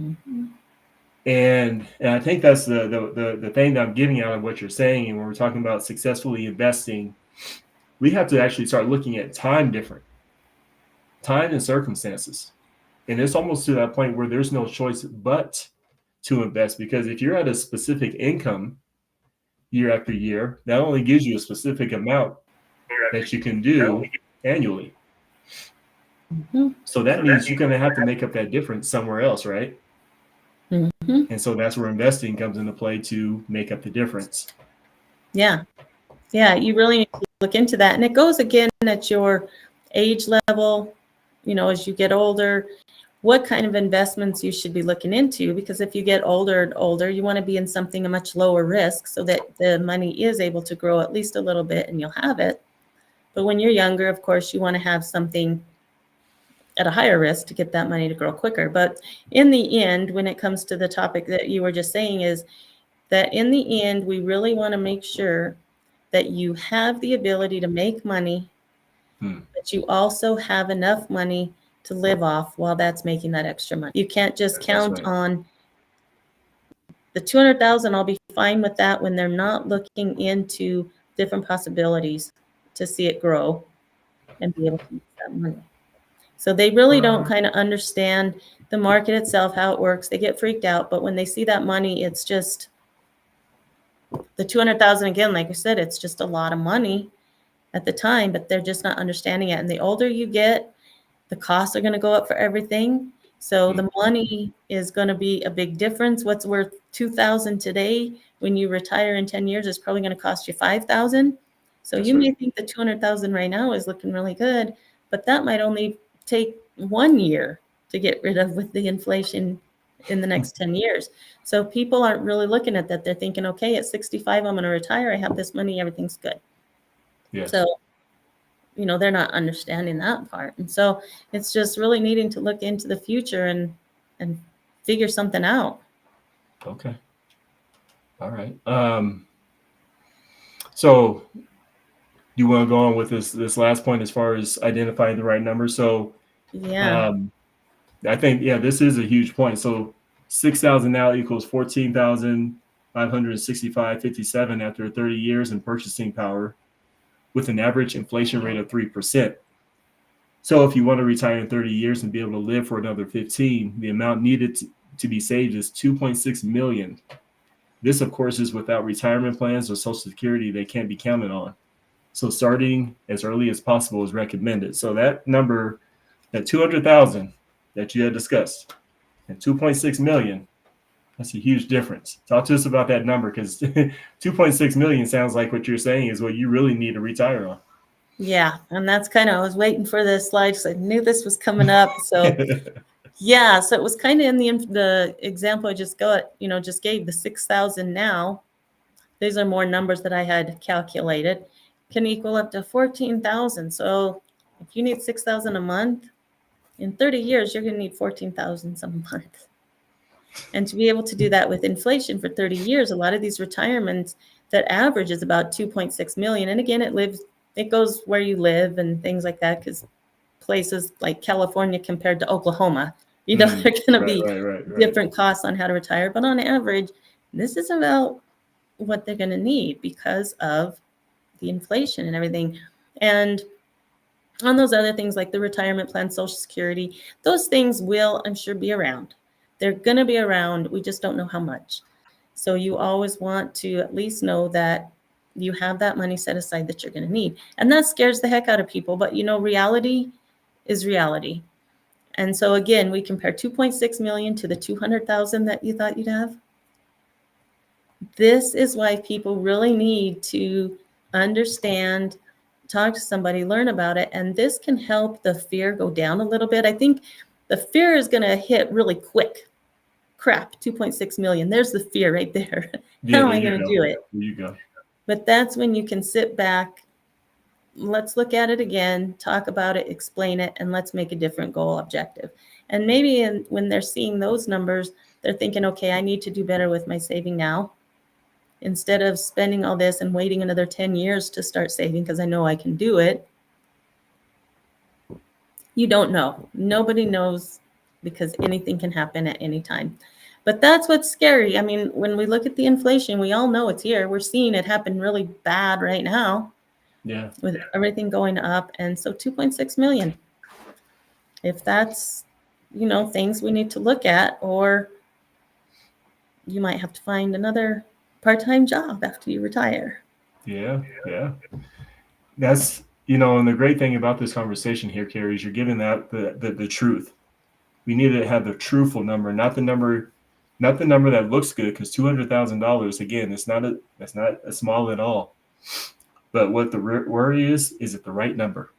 Mm-hmm. And I think that's the thing that I'm getting out of what you're saying. And when we're talking about successfully investing, we have to actually start looking at time and circumstances. And it's almost to that point where there's no choice but to invest, because if you're at a specific income year after year, that only gives you a specific amount that you can do annually. Mm-hmm. So that means you're going to have to make up that difference somewhere else, right? Mm-hmm. And so that's where investing comes into play to make up the difference. Yeah. Yeah, you really need to look into that. And it goes again at your age level, as you get older, what kind of investments you should be looking into. Because if you get older and older, you want to be in something a much lower risk so that the money is able to grow at least a little bit and you'll have it. But when you're younger, of course, you want to have something at a higher risk to get that money to grow quicker. But in the end, when it comes to the topic that you were just saying, is that in the end, we really want to make sure that you have the ability to make money, but you also have enough money to live off while that's making that extra money. You can't just count on the 200,000. I'll be fine with that when they're not looking into different possibilities to see it grow and be able to use that money. So they really don't kind of understand the market itself, how it works. They get freaked out, but when they see that money, it's just the 200,000 again. Like I said, it's just a lot of money at the time, but they're just not understanding it. And the older you get, the costs are going to go up for everything. So the money is going to be a big difference. What's worth 2,000 today, when you retire in 10 years, is probably going to cost you 5,000. So you may think the 200,000 right now is looking really good, but that might only take 1 year to get rid of with the inflation in the next 10 years. So people aren't really looking at that. They're thinking, okay, at 65, I'm going to retire. I have this money. Everything's good. Yeah. So, they're not understanding that part. And so it's just really needing to look into the future and figure something out. Okay. All right. So you want to go on with this last point as far as identifying the right number? So yeah, I think, this is a huge point. So 6,000 now equals 14,565.57 after 30 years in purchasing power, with an average inflation rate of 3%. So if you want to retire in 30 years and be able to live for another 15, the amount needed to be saved is $2.6 million. This, of course, is without retirement plans or Social Security they can't be counted on. So starting as early as possible is recommended. So that number, that 200,000 that you had discussed, and 2.6 million, that's a huge difference. Talk to us about that number, because 2.6 million sounds like what you're saying is what you really need to retire on. Yeah, and that's kind of, I was waiting for this slide because I knew this was coming up. So yeah, so it was kind of in the example I just gave, the 6,000 now. These are more numbers that I had calculated, can equal up to 14,000. So if you need 6,000 a month, in 30 years, you're going to need 14,000 some month. And to be able to do that with inflation for 30 years, a lot of these retirements, that average is about 2.6 million. And again, it goes where you live and things like that, because places like California compared to Oklahoma, they're going to be different costs on how to retire. But on average, this is about what they're going to need because of the inflation and everything. And on those other things like the retirement plan, Social Security, those things will, I'm sure, be around. They're going to be around. We just don't know how much. So you always want to at least know that you have that money set aside that you're going to need. And that scares the heck out of people. But, reality is reality. And so, again, we compare 2.6 million to the 200,000 that you thought you'd have. This is why people really need to understand, talk to somebody, learn about it. And this can help the fear go down a little bit. I think the fear is going to hit really quick. Crap, 2.6 million. There's the fear right there. How am I going to do it? There you go. But that's when you can sit back. Let's look at it again, talk about it, explain it, and let's make a different goal objective. And maybe when they're seeing those numbers, they're thinking, okay, I need to do better with my saving now. Instead of spending all this and waiting another 10 years to start saving because I know I can do it. You don't know. Nobody knows, because anything can happen at any time. But that's what's scary. I mean, when we look at the inflation, we all know it's here. We're seeing it happen really bad right now. Yeah. With everything going up. And so 2.6 million. If that's, things we need to look at, or you might have to find another part-time job after you retire. Yeah. That's, and the great thing about this conversation here, Kerri, is you're giving that the truth. We need to have the truthful number, not the number that looks good, because $200,000, again, that's not a small at all. But what the worry is it the right number?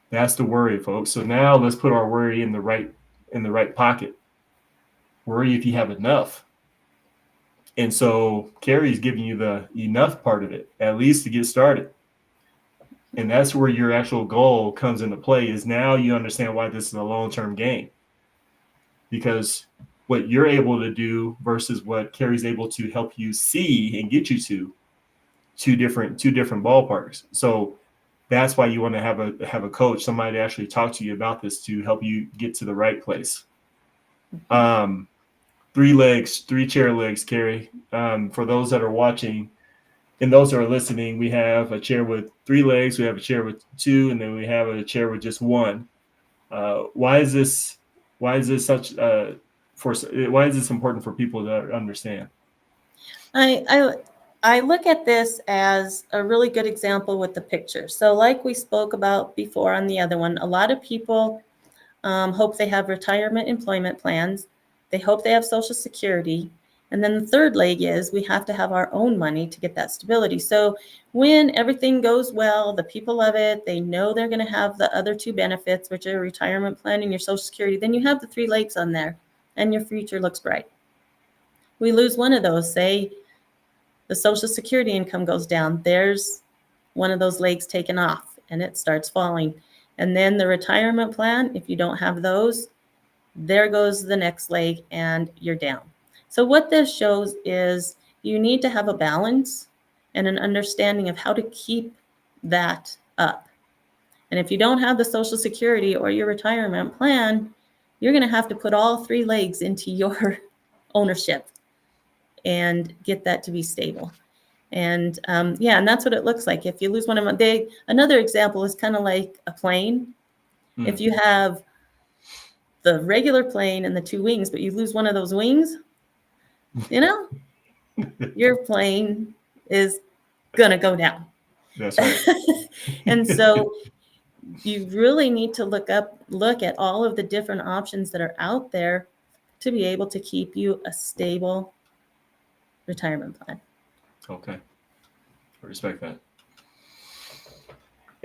That's the worry, folks. So now let's put our worry in the right pocket. Worry if you have enough. And so Kerri's giving you the enough part of it, at least to get started. And that's where your actual goal comes into play, is now you understand why this is a long-term game. Because what you're able to do versus what Kerri's able to help you see and get you to two different ballparks. So that's why you want to have a coach, somebody to actually talk to you about this to help you get to the right place. 3 chair legs, Kerri. For those that are watching and those that are listening, we have a chair with 3 legs, we have a chair with 2, and then we have a chair with just 1. Why is this important for people to understand? I look at this as a really good example with the picture. So like we spoke about before on the other one, a lot of people hope they have retirement employment plans. They hope they have Social Security. And then the third leg is we have to have our own money to get that stability. So when everything goes well, the people love it, they know they're going to have the other 2 benefits, which are retirement plan and your Social Security, then you have the 3 legs on there and your future looks bright. We lose one of those, say the Social Security income goes down, there's one of those legs taken off and it starts falling. And then the retirement plan, if you don't have those, there goes the next leg and you're down. So what this shows is you need to have a balance and an understanding of how to keep that up. And if you don't have the Social Security or your retirement plan, you're going to have to put all 3 legs into your ownership and get that to be stable. And and that's what it looks like. If you lose one of them, another example is kind of like a plane. If you have the regular plane and the 2 wings, but you lose one of those wings, your plane is gonna go down. That's right. And so you really need to look at all of the different options that are out there to be able to keep you a stable retirement plan. Okay. I respect that.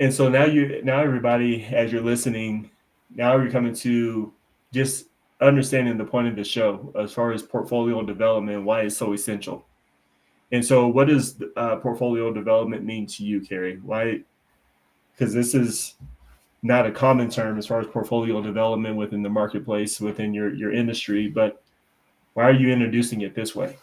And so now everybody, as you're listening, now you're coming to just understanding the point of the show as far as portfolio development, why it's so essential. And so what does portfolio development mean to you, Kerri? Why? Because this is not a common term as far as portfolio development within the marketplace, within your industry, but why are you introducing it this way?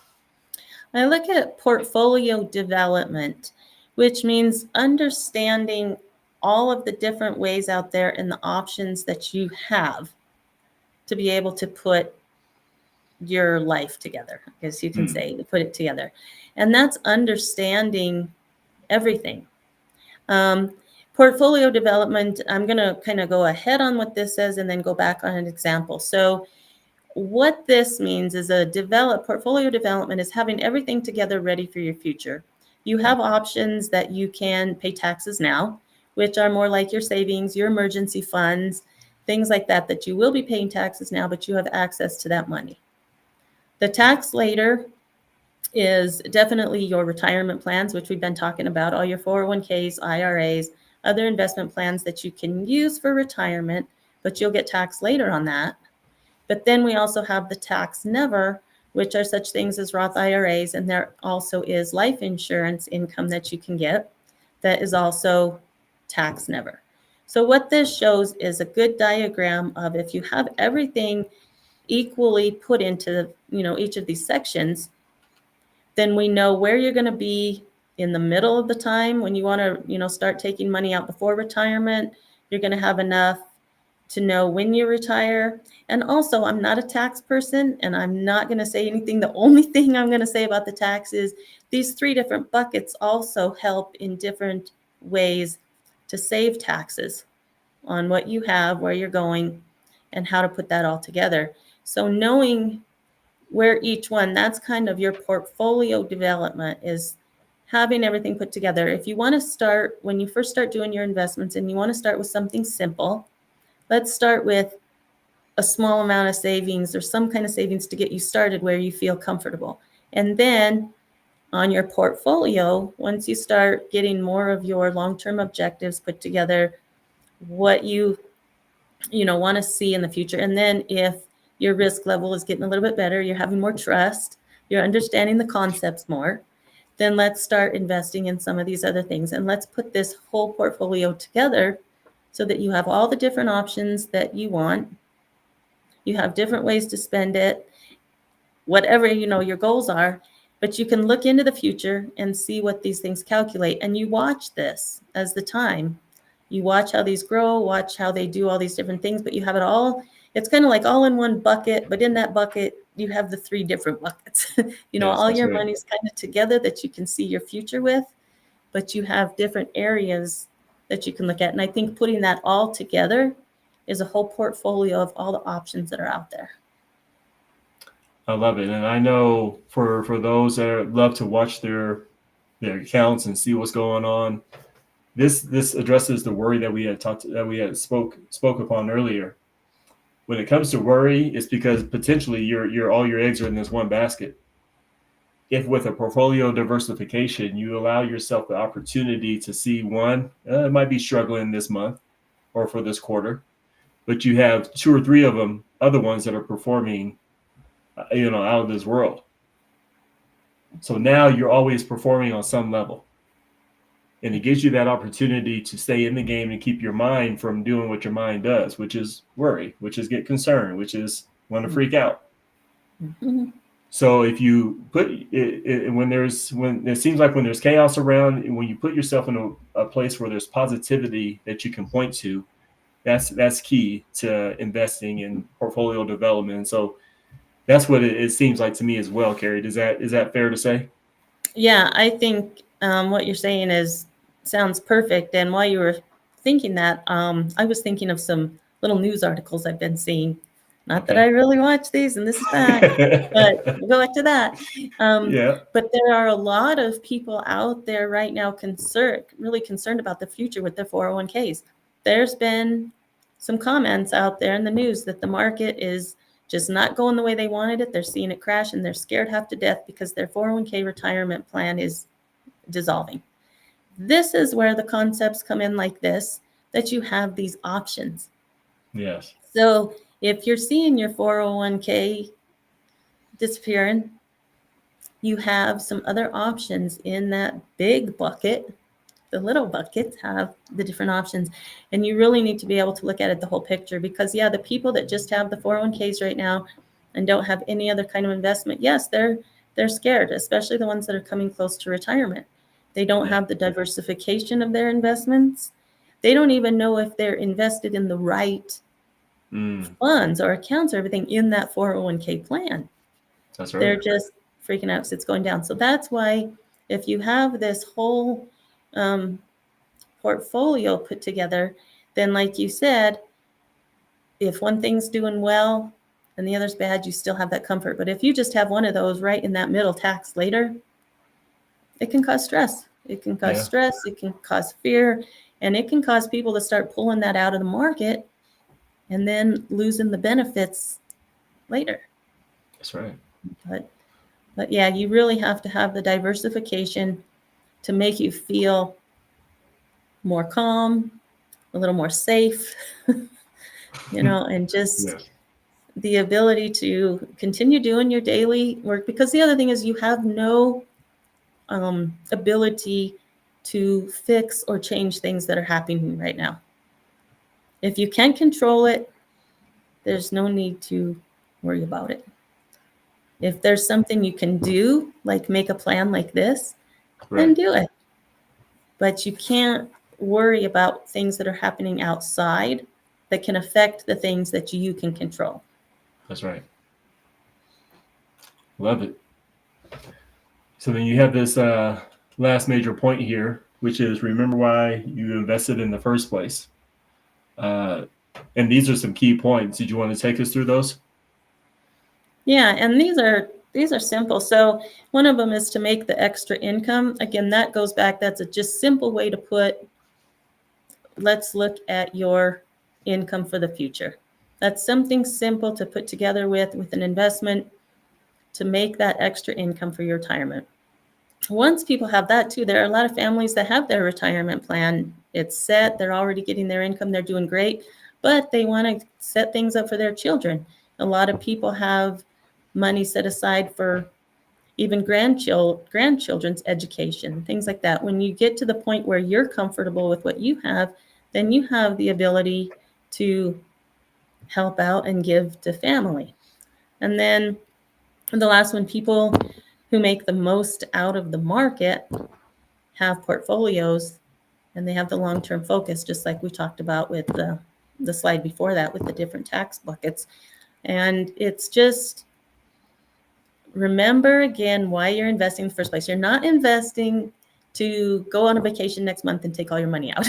I look at portfolio development, which means understanding all of the different ways out there and the options that you have to be able to put your life together, I guess you can say, to put it together. And that's understanding everything. Portfolio development, I'm going to kind of go ahead on what this says and then go back on an example. So what this means is portfolio development is having everything together ready for your future. You have options that you can pay taxes now, which are more like your savings, your emergency funds, things like that you will be paying taxes now, but you have access to that money. The tax later is definitely your retirement plans, which we've been talking about, all your 401ks, IRAs, other investment plans that you can use for retirement, but you'll get taxed later on that. But then we also have the tax never, which are such things as Roth IRAs, and there also is life insurance income that you can get that is also tax never. So what this shows is a good diagram of if you have everything equally put into each of these sections, then we know where you're going to be in the middle of the time when you want to start taking money out before retirement. You're going to have enough to know when you retire. And also, I'm not a tax person, and I'm not going to say anything. The only thing I'm going to say about the tax is these 3 different buckets also help in different ways to save taxes on what you have, where you're going, and how to put that all together. So knowing where each one, that's kind of your portfolio development, is having everything put together. If you want to start, when you first start doing your investments and you want to start with something simple, let's start with a small amount of savings or some kind of savings to get you started where you feel comfortable. And then on your portfolio, once you start getting more of your long-term objectives put together, what you want to see in the future. And then if your risk level is getting a little bit better, you're having more trust, you're understanding the concepts more, then let's start investing in some of these other things. And let's put this whole portfolio together so that you have all the different options that you want. You have different ways to spend it, whatever your goals are, but you can look into the future and see what these things calculate. And you watch this as the time. You watch how these grow, watch how they do all these different things, but you have it all. It's kind of like all in one bucket, but in that bucket, you have the 3 different buckets. Yes, all that's your right. money's kind of together that you can see your future with, but you have different areas that you can look at. And I think putting that all together is a whole portfolio of all the options that are out there. I love it. And I know for those that love to watch their accounts and see what's going on, this addresses the worry that we had spoke upon earlier. When it comes to worry, it's because potentially your all your eggs are in this one basket. If with a portfolio diversification, you allow yourself the opportunity to see one, it might be struggling this month or for this quarter, but you have 2 or 3 of them, other ones that are performing, out of this world. So now you're always performing on some level. And it gives you that opportunity to stay in the game and keep your mind from doing what your mind does, which is worry, which is get concerned, which is want to freak out. Mm-hmm. So if you put it when it seems like when there's chaos around, when you put yourself in a place where there's positivity that you can point to, that's key to investing in portfolio development. And so that's what it seems like to me as well, Kerri. Is that fair to say? Yeah, I think what you're saying sounds perfect. And while you were thinking that, I was thinking of some little news articles I've been seeing. Not that I really watch these, and this is fact, but we'll go back to that. Yeah. But there are a lot of people out there right now really concerned about the future with their 401ks. There's been some comments out there in the news that the market is just not going the way they wanted it. They're seeing it crash, and they're scared half to death because their 401k retirement plan is dissolving. This is where the concepts come in like this, that you have these options. Yes. So if you're seeing your 401k disappearing, you have some other options in that big bucket. The little buckets have the different options. And you really need to be able to look at it the whole picture, because the people that just have the 401ks right now and don't have any other kind of investment, yes, they're scared, especially the ones that are coming close to retirement. They don't have the diversification of their investments. They don't even know if they're invested in the right funds or accounts or everything in that 401k plan. That's right. They're just freaking out because it's going down. So that's why if you have this whole portfolio put together, then like you said, if one thing's doing well and the other's bad, you still have that comfort. But if you just have one of those right in that middle tax later, it can cause stress. It can cause stress. It can cause fear. And it can cause people to start pulling that out of the market and then losing the benefits later. That's right. But yeah, you really have to have the diversification to make you feel more calm, a little more safe, and just the ability to continue doing your daily work. Because the other thing is you have no ability to fix or change things that are happening right now. If you can't control it, there's no need to worry about it. If there's something you can do, like make a plan like this, then do it. But you can't worry about things that are happening outside that can affect the things that you can control. That's right. Love it. So then you have this last major point here, which is remember why you invested in the first place. And these are some key points. Did you want to take us through those? Yeah, and these are simple. So one of them is to make the extra income. Again, that goes back. That's a just simple way to put, let's look at your income for the future. That's something simple to put together with an investment to make that extra income for your retirement. once people have that too, there are a lot of families that have their retirement plan. It's set, they're already getting their income, they're doing great, but they want to set things up for their children. A lot of people have money set aside for even grandchildren's education, things like that. When you get to the point where you're comfortable with what you have, then you have the ability to help out and give to family. And then the last one, people who make the most out of the market have portfolios and they have the long-term focus, just like we talked about with the slide before that with the different tax buckets. And it's just, remember again why you're investing in the first place. You're not investing to go on a vacation next month and take all your money out.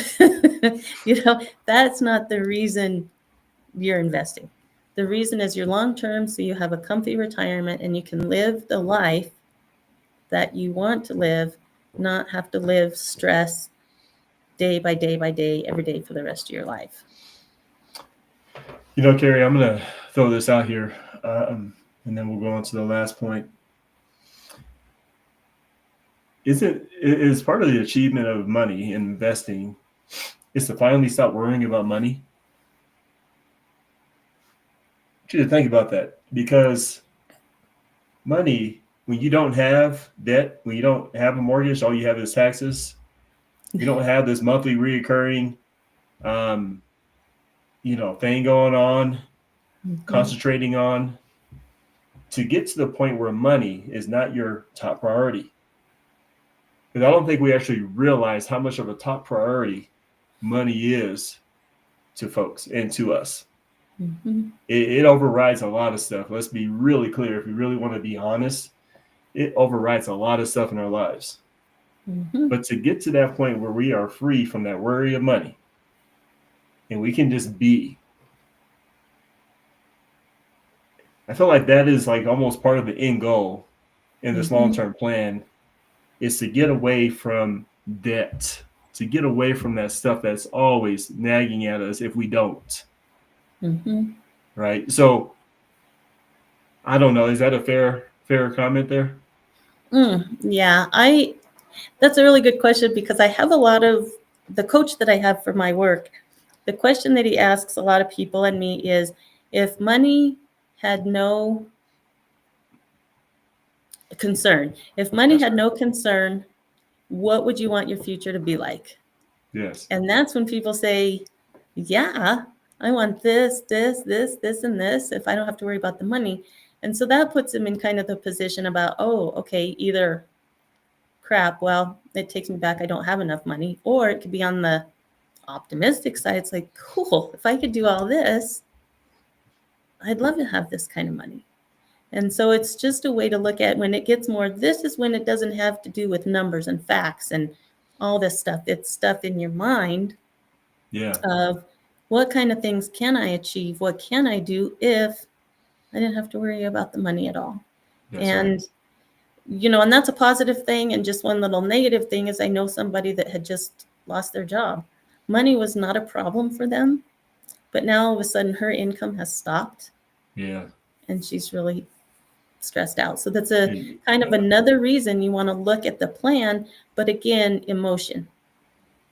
That's not the reason you're investing. The reason is you're long-term, so you have a comfy retirement and you can live the life that you want to live, not have to live stress day by day by day, every day for the rest of your life. Kerri, I'm going to throw this out here, and then we'll go on to the last point. Is part of the achievement of money and investing is to finally stop worrying about money? I want you to think about that, because money, when you don't have debt, when you don't have a mortgage, all you have is taxes. You don't have this monthly reoccurring, thing going on, concentrating on, to get to the point where money is not your top priority. Because I don't think we actually realize how much of a top priority money is to folks and to us. Mm-hmm. It overrides a lot of stuff. Let's be really clear. If we really want to be honest, it overrides a lot of stuff in our lives. Mm-hmm. But to get to that point where we are free from that worry of money and we can just be, I feel like that is like almost part of the end goal in this long-term plan, is to get away from debt, to get away from that stuff that's always nagging at us if we don't. Mm-hmm. Right? So I don't know. Is that a fair comment there? Yeah, that's a really good question, because I have a lot of the coach that I have for my work. The question that he asks a lot of people and me is, if money had no concern, what would you want your future to be like? Yes. And that's when people say, yeah, I want this, this, this, this, and this, if I don't have to worry about the money. And so that puts them in kind of the position about, oh, okay, either crap, well, it takes me back, I don't have enough money. Or it could be on the optimistic side. It's like, cool, if I could do all this, I'd love to have this kind of money. And so it's just a way to look at, when it gets more, this is when it doesn't have to do with numbers and facts and all this stuff. It's stuff in your mind of what kind of things can I achieve? What can I do if I didn't have to worry about the money at all? And that's a positive thing. And just one little negative thing is, I know somebody that had just lost their job. Money was not a problem for them, but now all of a sudden her income has stopped. Yeah. And she's really stressed out. So that's a kind of another reason you want to look at the plan, but again, emotion.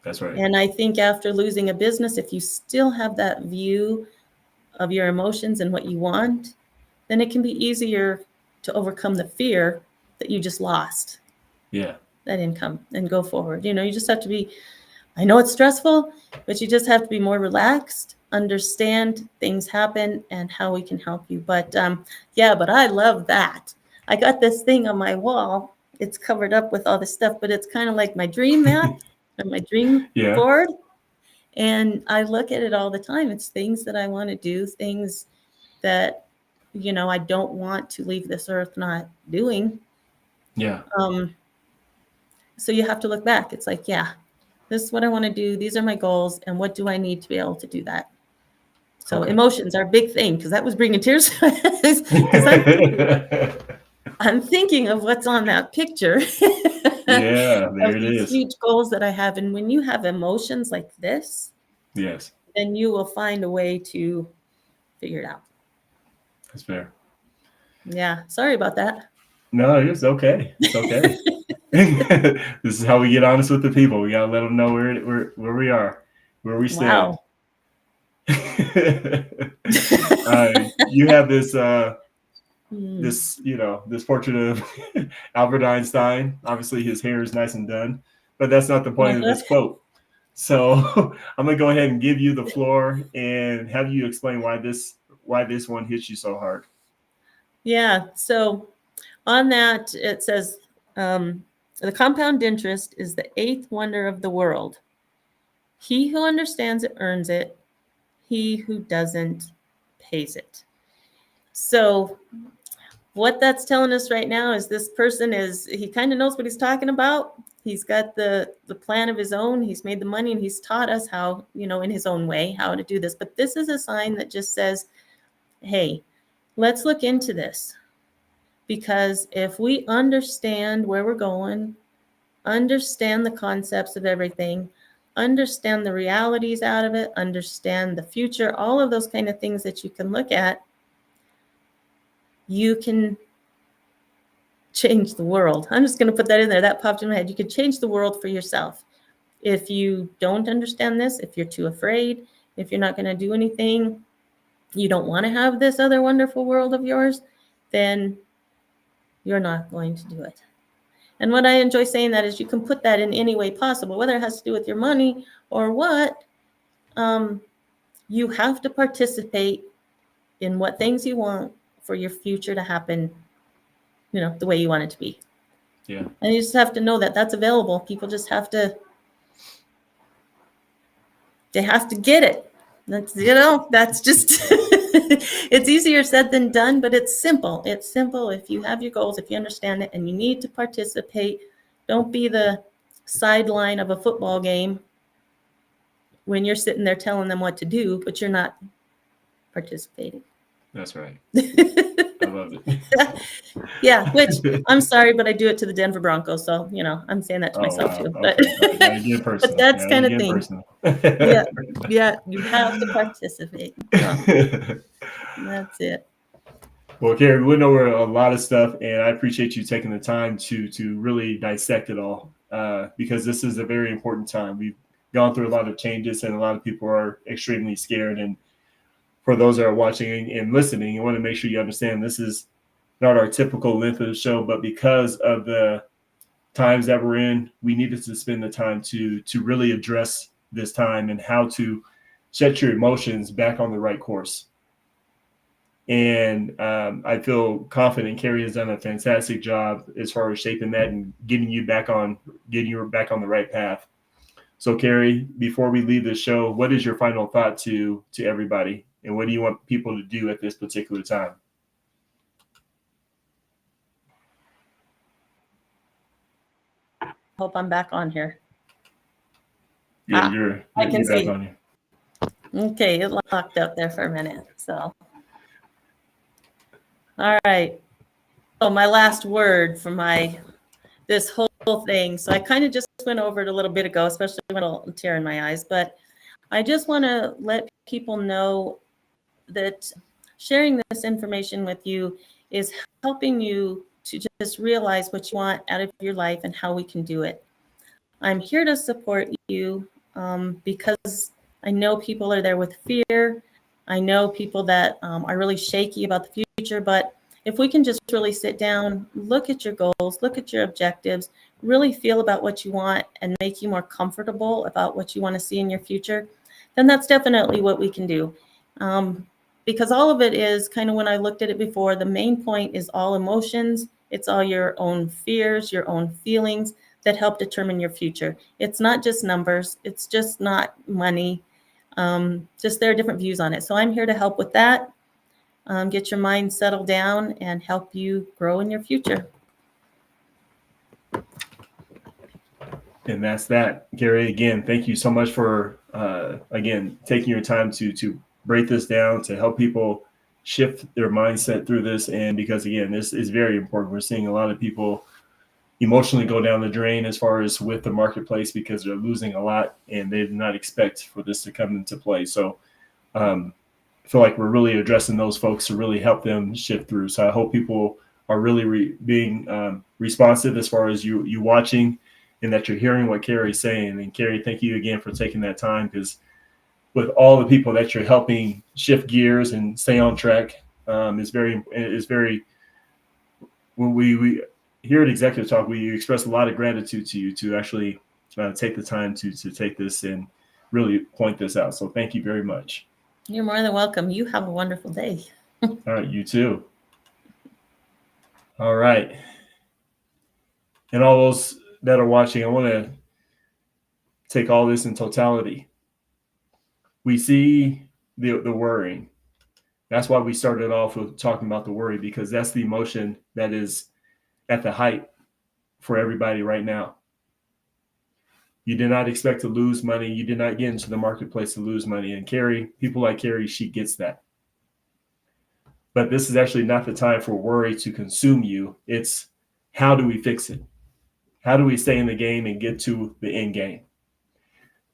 That's right. And I think after losing a business, if you still have that view of your emotions and what you want, then it can be easier to overcome the fear that you just lost that income and go forward. You just have to be, I know it's stressful, but you just have to be more relaxed, understand things happen and how we can help you. But but I love that. I got this thing on my wall. It's covered up with all this stuff, but it's kind of like my dream mat and my dream board. And I look at it all the time. It's things that I want to do, things that, I don't want to leave this earth not doing. Yeah. So you have to look back. It's like, this is what I want to do. These are my goals. And what do I need to be able to do that? So emotions are a big thing, because that was bringing tears to my eyes, because I'm thinking of what's on that picture. Yeah, there it is. Huge goals that I have. And when you have emotions like this, then you will find a way to figure it out. That's fair. Yeah. Sorry about that. No, it's okay. It's okay. This is how we get honest with the people. We gotta let them know where we are, where we stand. Wow. You have this Hmm. this portrait of Albert Einstein. Obviously, his hair is nice and done, but that's not the point of this quote. So I'm gonna go ahead and give you the floor and have you explain why this one hits you so hard. Yeah. So on that, it says the compound interest is the eighth wonder of the world. He who understands it earns it. He who doesn't pays it. So what that's telling us right now is this person he kind of knows what he's talking about. He's got the plan of his own. He's made the money and he's taught us how, in his own way, how to do this. But this is a sign that just says, hey, let's look into this. Because if we understand where we're going, understand the concepts of everything, understand the realities out of it, understand the future, all of those kind of things that you can look at, you can change the world. I'm just going to put that in there. That popped in my head. You could change the world for yourself. If you don't understand this, if you're too afraid, if you're not going to do anything, you don't want to have this other wonderful world of yours, then you're not going to do it. And what I enjoy saying that is you can put that in any way possible, whether it has to do with your money or what. You have to participate in what things you want for your future to happen, the way you want it to be. Yeah. And you just have to know that that's available. People just they have to get it. That's just, it's easier said than done, but it's simple. It's simple. If you have your goals, if you understand it and you need to participate, don't be the sideline of a football game when you're sitting there telling them what to do, but you're not participating. That's right. I love it. Yeah, which I'm sorry, but I do it to the Denver Broncos. So, I'm saying that to myself too. But, but that's kind of thing. Yeah, you have to participate. So, that's it. Well, Kerri, we went over a lot of stuff, and I appreciate you taking the time to really dissect it all, because this is a very important time. We've gone through a lot of changes, and a lot of people are extremely scared. And for those that are watching and listening, you want to make sure you understand this is not our typical length of the show, but because of the times that we're in, we needed to spend the time to really address this time and how to set your emotions back on the right course. And I feel confident Kerri has done a fantastic job as far as shaping that and getting you back on the right path. So, Kerri, before we leave the show, what is your final thought to everybody, and what do you want people to do at this particular time? Hope I'm back on here. Yeah, I can you're see. back on here. Okay, it locked up there for a minute. So, all right. So my last word for this whole thing. So I kind of just went over it a little bit ago, especially with a tear in my eyes. But I just want to let people know that sharing this information with you is helping you to just realize what you want out of your life and how we can do it. I'm here to support you because I know people are there with fear. I know people that are really shaky about the future, but if we can just really sit down, look at your goals, look at your objectives, really feel about what you want and make you more comfortable about what you want to see in your future, then that's definitely what we can do. Because all of it is kind of, when I looked at it before, the main point is all emotions. It's all your own fears, your own feelings that help determine your future. It's not just numbers. It's just not money. Just there are different views on it. So I'm here to help with that. Get your mind settled down and help you grow in your future. And that's that. Kerri, again, thank you so much for, again, taking your time to break this down, to help people shift their mindset through this. And because, again, this is very important. We're seeing a lot of people emotionally go down the drain as far as with the marketplace because they're losing a lot and they did not expect for this to come into play. So I feel like we're really addressing those folks to really help them shift through. So I hope people are really being responsive as far as you watching, and that you're hearing what Kerri's saying. And Kerri, thank you again for taking that time, because with all the people that you're helping shift gears and stay on track, is very. When we here at Executive Talk, we express a lot of gratitude to you to actually take the time to take this and really point this out. So thank you very much. You're more than welcome. You have a wonderful day. All right, you too. All right. And all those that are watching, I want to take all this in totality. We see the worrying. That's why we started off with talking about the worry, because that's the emotion that is at the height for everybody right now. You did not expect to lose money. You did not get into the marketplace to lose money. And Kerri, people like Kerri, she gets that. But this is actually not the time for worry to consume you. It's how do we fix it? How do we stay in the game and get to the end game?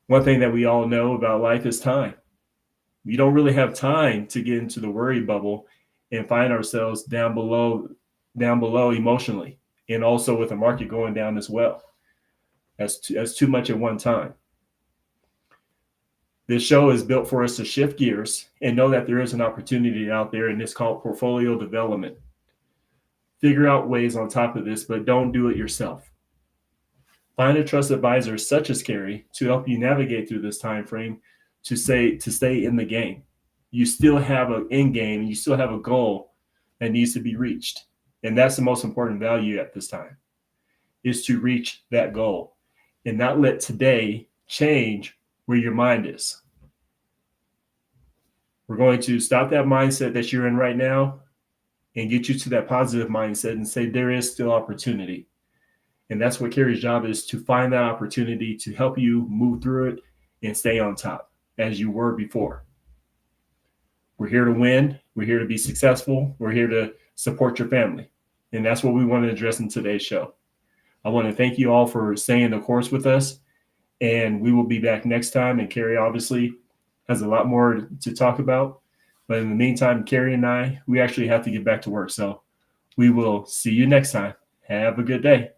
One thing that we all know about life is time. We don't really have time to get into the worry bubble and find ourselves down below emotionally, and also with the market going down as well. That's too much at one time. This show is built for us to shift gears and know that there is an opportunity out there, and it's called portfolio development. Figure out ways on top of this, but don't do it yourself. Find a trusted advisor such as Kerri to help you navigate through this time frame to stay in the game. You still have an end game, and you still have a goal that needs to be reached. And that's the most important value at this time, is to reach that goal and not let today change where your mind is. We're going to stop that mindset that you're in right now and get you to that positive mindset and say there is still opportunity. And that's what Kerri's job is, to find that opportunity to help you move through it and stay on top as you were before. We're here to win. We're here to be successful. We're here to support your family. And that's what we want to address in today's show. I want to thank you all for staying the course with us. And we will be back next time. And Kerri obviously has a lot more to talk about. But in the meantime, Kerri and I, we actually have to get back to work. So we will see you next time. Have a good day.